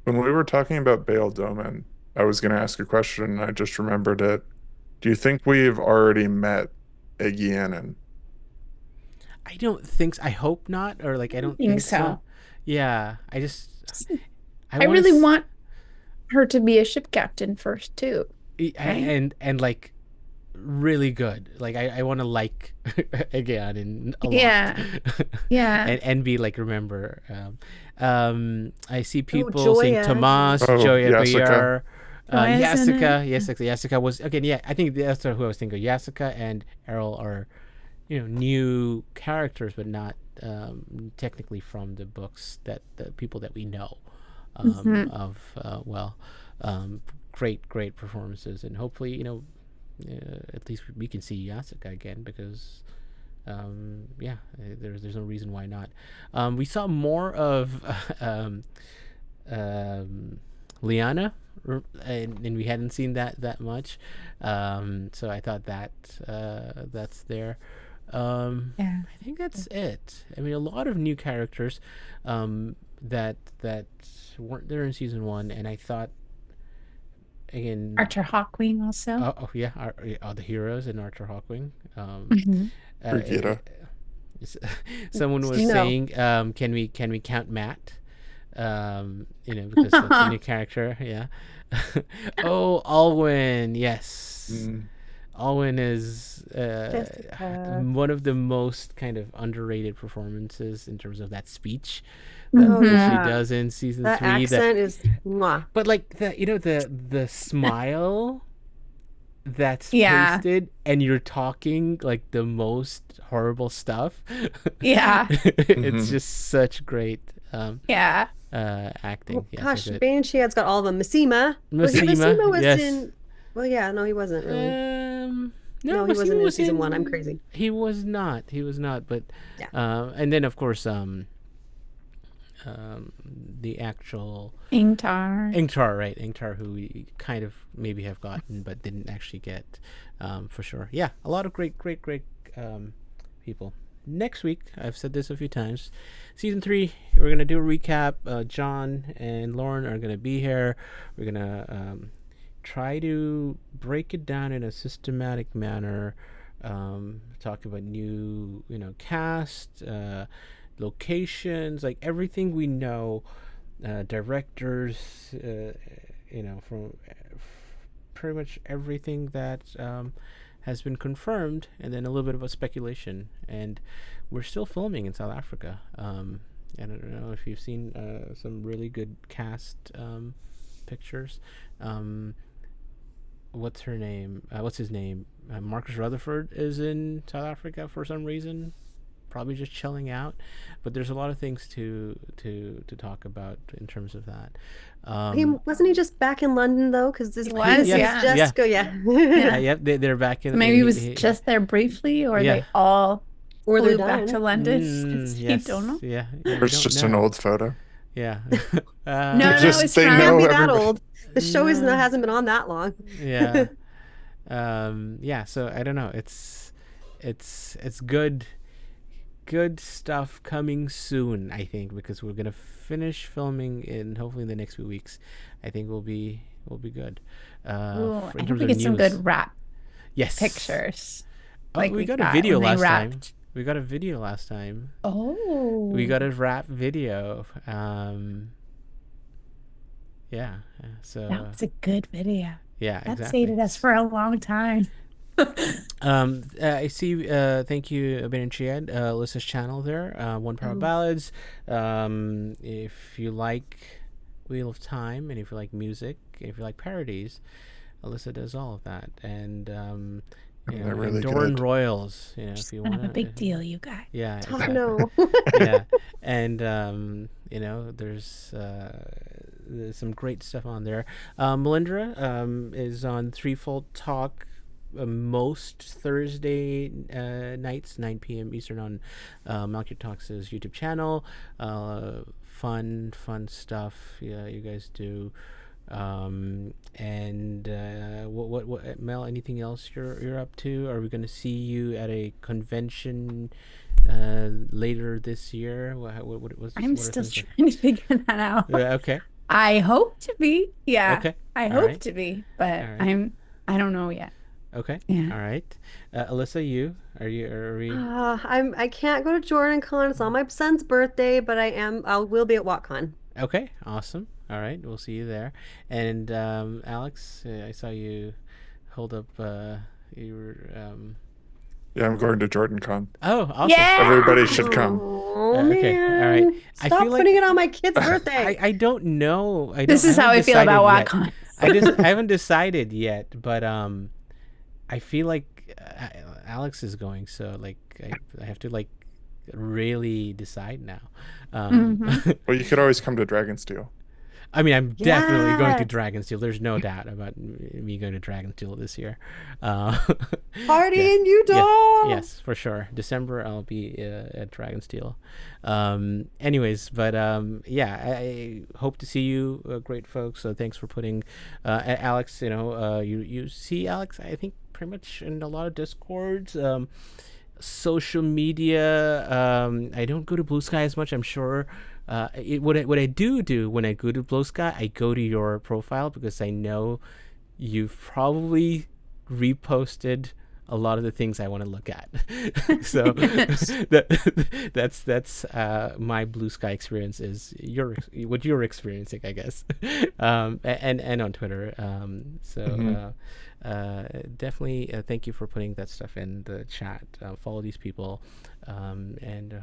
we were talking about Bayle Domon, I was going to ask a question, and I just remembered it. Do you think we've already met Aviendha? I don't think so. I hope not, or like I don't think so. Yeah, I really want her to be a ship captain first too. And like really good. Like I want to like again and a lot. Yeah. and be like remember. I see people Joya. saying Tomas, Joya Jessica. Bayar, Jessica was again. Yeah, I think that's who I was thinking. Jessica and Errol are, new characters, but not technically from the books that the people that we know of. Great performances, and hopefully, at least we can see Jessica again because. There's no reason why not. We saw more of Lyanna, and we hadn't seen that much. So I thought that that's there. Yeah. I think that's it. I mean, a lot of new characters that weren't there in season 1, and I thought again. Archer Hawkwing also. Oh yeah, the heroes in Archer Hawkwing. Mhm. Brigida. Someone was No. saying, can we count Matt? Because that's a new character. Yeah. Oh, Alwyn. Yes. Alwyn is Jessica. one of the most kind of underrated performances in terms of that speech Oh, that yeah. she does in season That 3. accent is mwah. But like the smile that's Yeah. pasted, and you're talking like the most horrible stuff. Yeah. It's just such great Yeah. acting. Oh, Yeah, gosh, so good. Banshee's got all of them. Massima. Massima, was yes. in. Well, yeah, no, he wasn't really. No, he wasn't Massimo in was season 1. I'm crazy. He was not. But Yeah. and then of course the actual Ingtar. Ingtar, who we kind of maybe have gotten but didn't actually get, for sure. Yeah, a lot of great people. Next week, I've said this a few times, season 3, we're gonna do a recap. John and Lauren are gonna be here. We're gonna try to break it down in a systematic manner. Talk about new, cast, locations, like everything we know, directors, from pretty much everything that has been confirmed, and then a little bit of a speculation. And we're still filming in South Africa. I don't know if you've seen some really good cast pictures. What's her name? What's his name? Marcus Rutherford is in South Africa for some reason, probably just chilling out. But there's a lot of things to talk about in terms of that. Wasn't he just back in London though? Because this was, Yes, yeah. Jessica, yeah. Yep, they're back in. Maybe he was just there briefly, or Yeah. they all Or they're flew back done. to London. Yes, You don't know. Yeah, Or it's just an old photo. Yeah. No, Just- it's they from- know Can't be that everybody- old. The show No. hasn't been on that long. Yeah. Yeah, so I don't know, it's good stuff coming soon, I think, because we're gonna finish filming in hopefully in the next few weeks. I think we'll be good. Ooh, in I terms hope we of get some news. good rap Yes. pictures. Oh, like we we got a got video when they last time. rapped. We got a video last time. Oh. We got a rap video. Yeah. So That was a good video. yeah, That exactly. stayed us for a long time. I see. Thank you, Ben and Chiad, Alyssa's channel there. One Power Ballads. If you like Wheel of Time, and if you like music, if you like parodies, Alyssa does all of that. And They're really Doran good. Royals. If you Kind want of a big deal, you guys. Yeah. Oh exactly. no. Yeah, and there's some great stuff on there. Melindhra is on Threefold Talk most Thursday nights, 9 p.m. Eastern, on Malkia Talks' YouTube channel. Fun stuff. Yeah, you guys do. And what Mel? Anything else you're up to? Are we going to see you at a convention later this year? I'm still trying to figure that out. Okay. I hope to be. Yeah. Okay. I All hope right. to be, but All right. I don't know yet. Okay. Yeah. All right. Alyssa, are we? I can't go to JordanCon. It's on my son's birthday, but I will be at WatCon. Okay. Awesome. All right. We'll see you there. And Alex, I saw you hold up. You were. Yeah, I'm going to JordanCon. Oh, awesome. Yeah. Everybody should come. Oh Okay, man. all right. I Stop feel like- putting it on my kid's birthday. I don't know. This is how I feel about WatCon. I haven't decided yet, but I feel like Alex is going, so like I have to like really decide now. Well, you could always come to Dragonsteel. I mean, I'm definitely going to Yes. Dragonsteel. There's no doubt about me going to Dragonsteel this year. Party yeah. in Utah. Yes, for sure. December, I'll be at Dragonsteel. Anyways, but yeah, I hope to see you, great folks. So thanks for putting Alex. You see Alex, I think, pretty much in a lot of Discords. social media. I don't go to Blue Sky as much, I'm sure. What I do when I go to Blue Sky, I go to your profile because I know you've probably reposted a lot of the things I want to look at. So that's my Blue Sky experience is what you're experiencing, I guess, and on Twitter. Definitely thank you for putting that stuff in the chat. Follow these people, and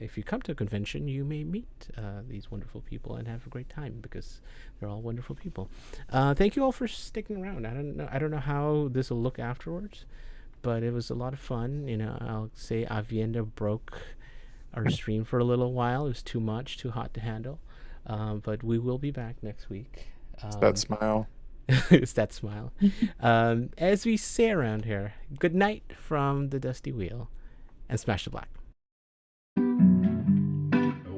if you come to a convention, you may meet these wonderful people and have a great time because they're all wonderful people. Thank you all for sticking around. I don't know how this will look afterwards, but it was a lot of fun. I'll say Aviendha broke our stream for a little while. It was too much, too hot to handle. But we will be back next week. That smile. It's that smile. As we say around here, good night from the Dusty Wheel, and smash the black.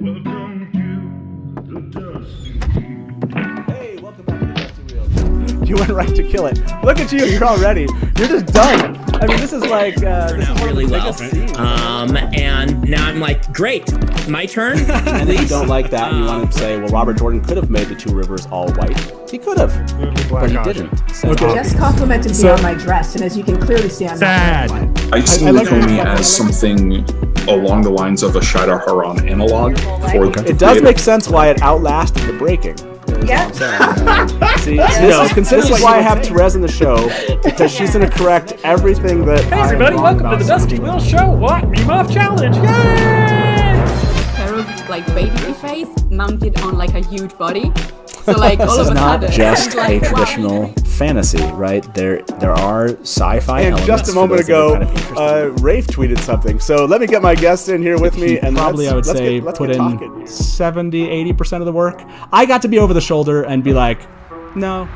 Welcome to the Dusty Wheel. Hey, welcome back to the Dusty Wheel. You went right to kill it. Look at you, you're already. You're just done. I mean, this is like, this is one really of the well. biggest scenes. And now I'm like, great, my turn. And if you don't like that, you want to say, well, Robert Jordan could have made the two rivers all white. He could have, but he didn't. So, Just complimented me on my dress, and as you can clearly see, I'm sad. I see Nakomi as something along the lines of a Shada Haran analog. It does make sense why it outlasted the breaking. Yeah. See, this is why I have Therese in the show, because she's going to correct everything that. Hey everybody, welcome to the Dusty Wheel Show. What? Meme Off Challenge! Yay! Pair of like baby face mounted on like a huge body. So like This all is of a not sudden, just it's a like, traditional fantasy, right? There are sci-fi And elements. just a for moment those that are ago, kind of interested. Rafe tweeted something. So let me get my guest in here with me. And Probably, I would say, put in 70, 80% of the work. I got to be over the shoulder and be like, no,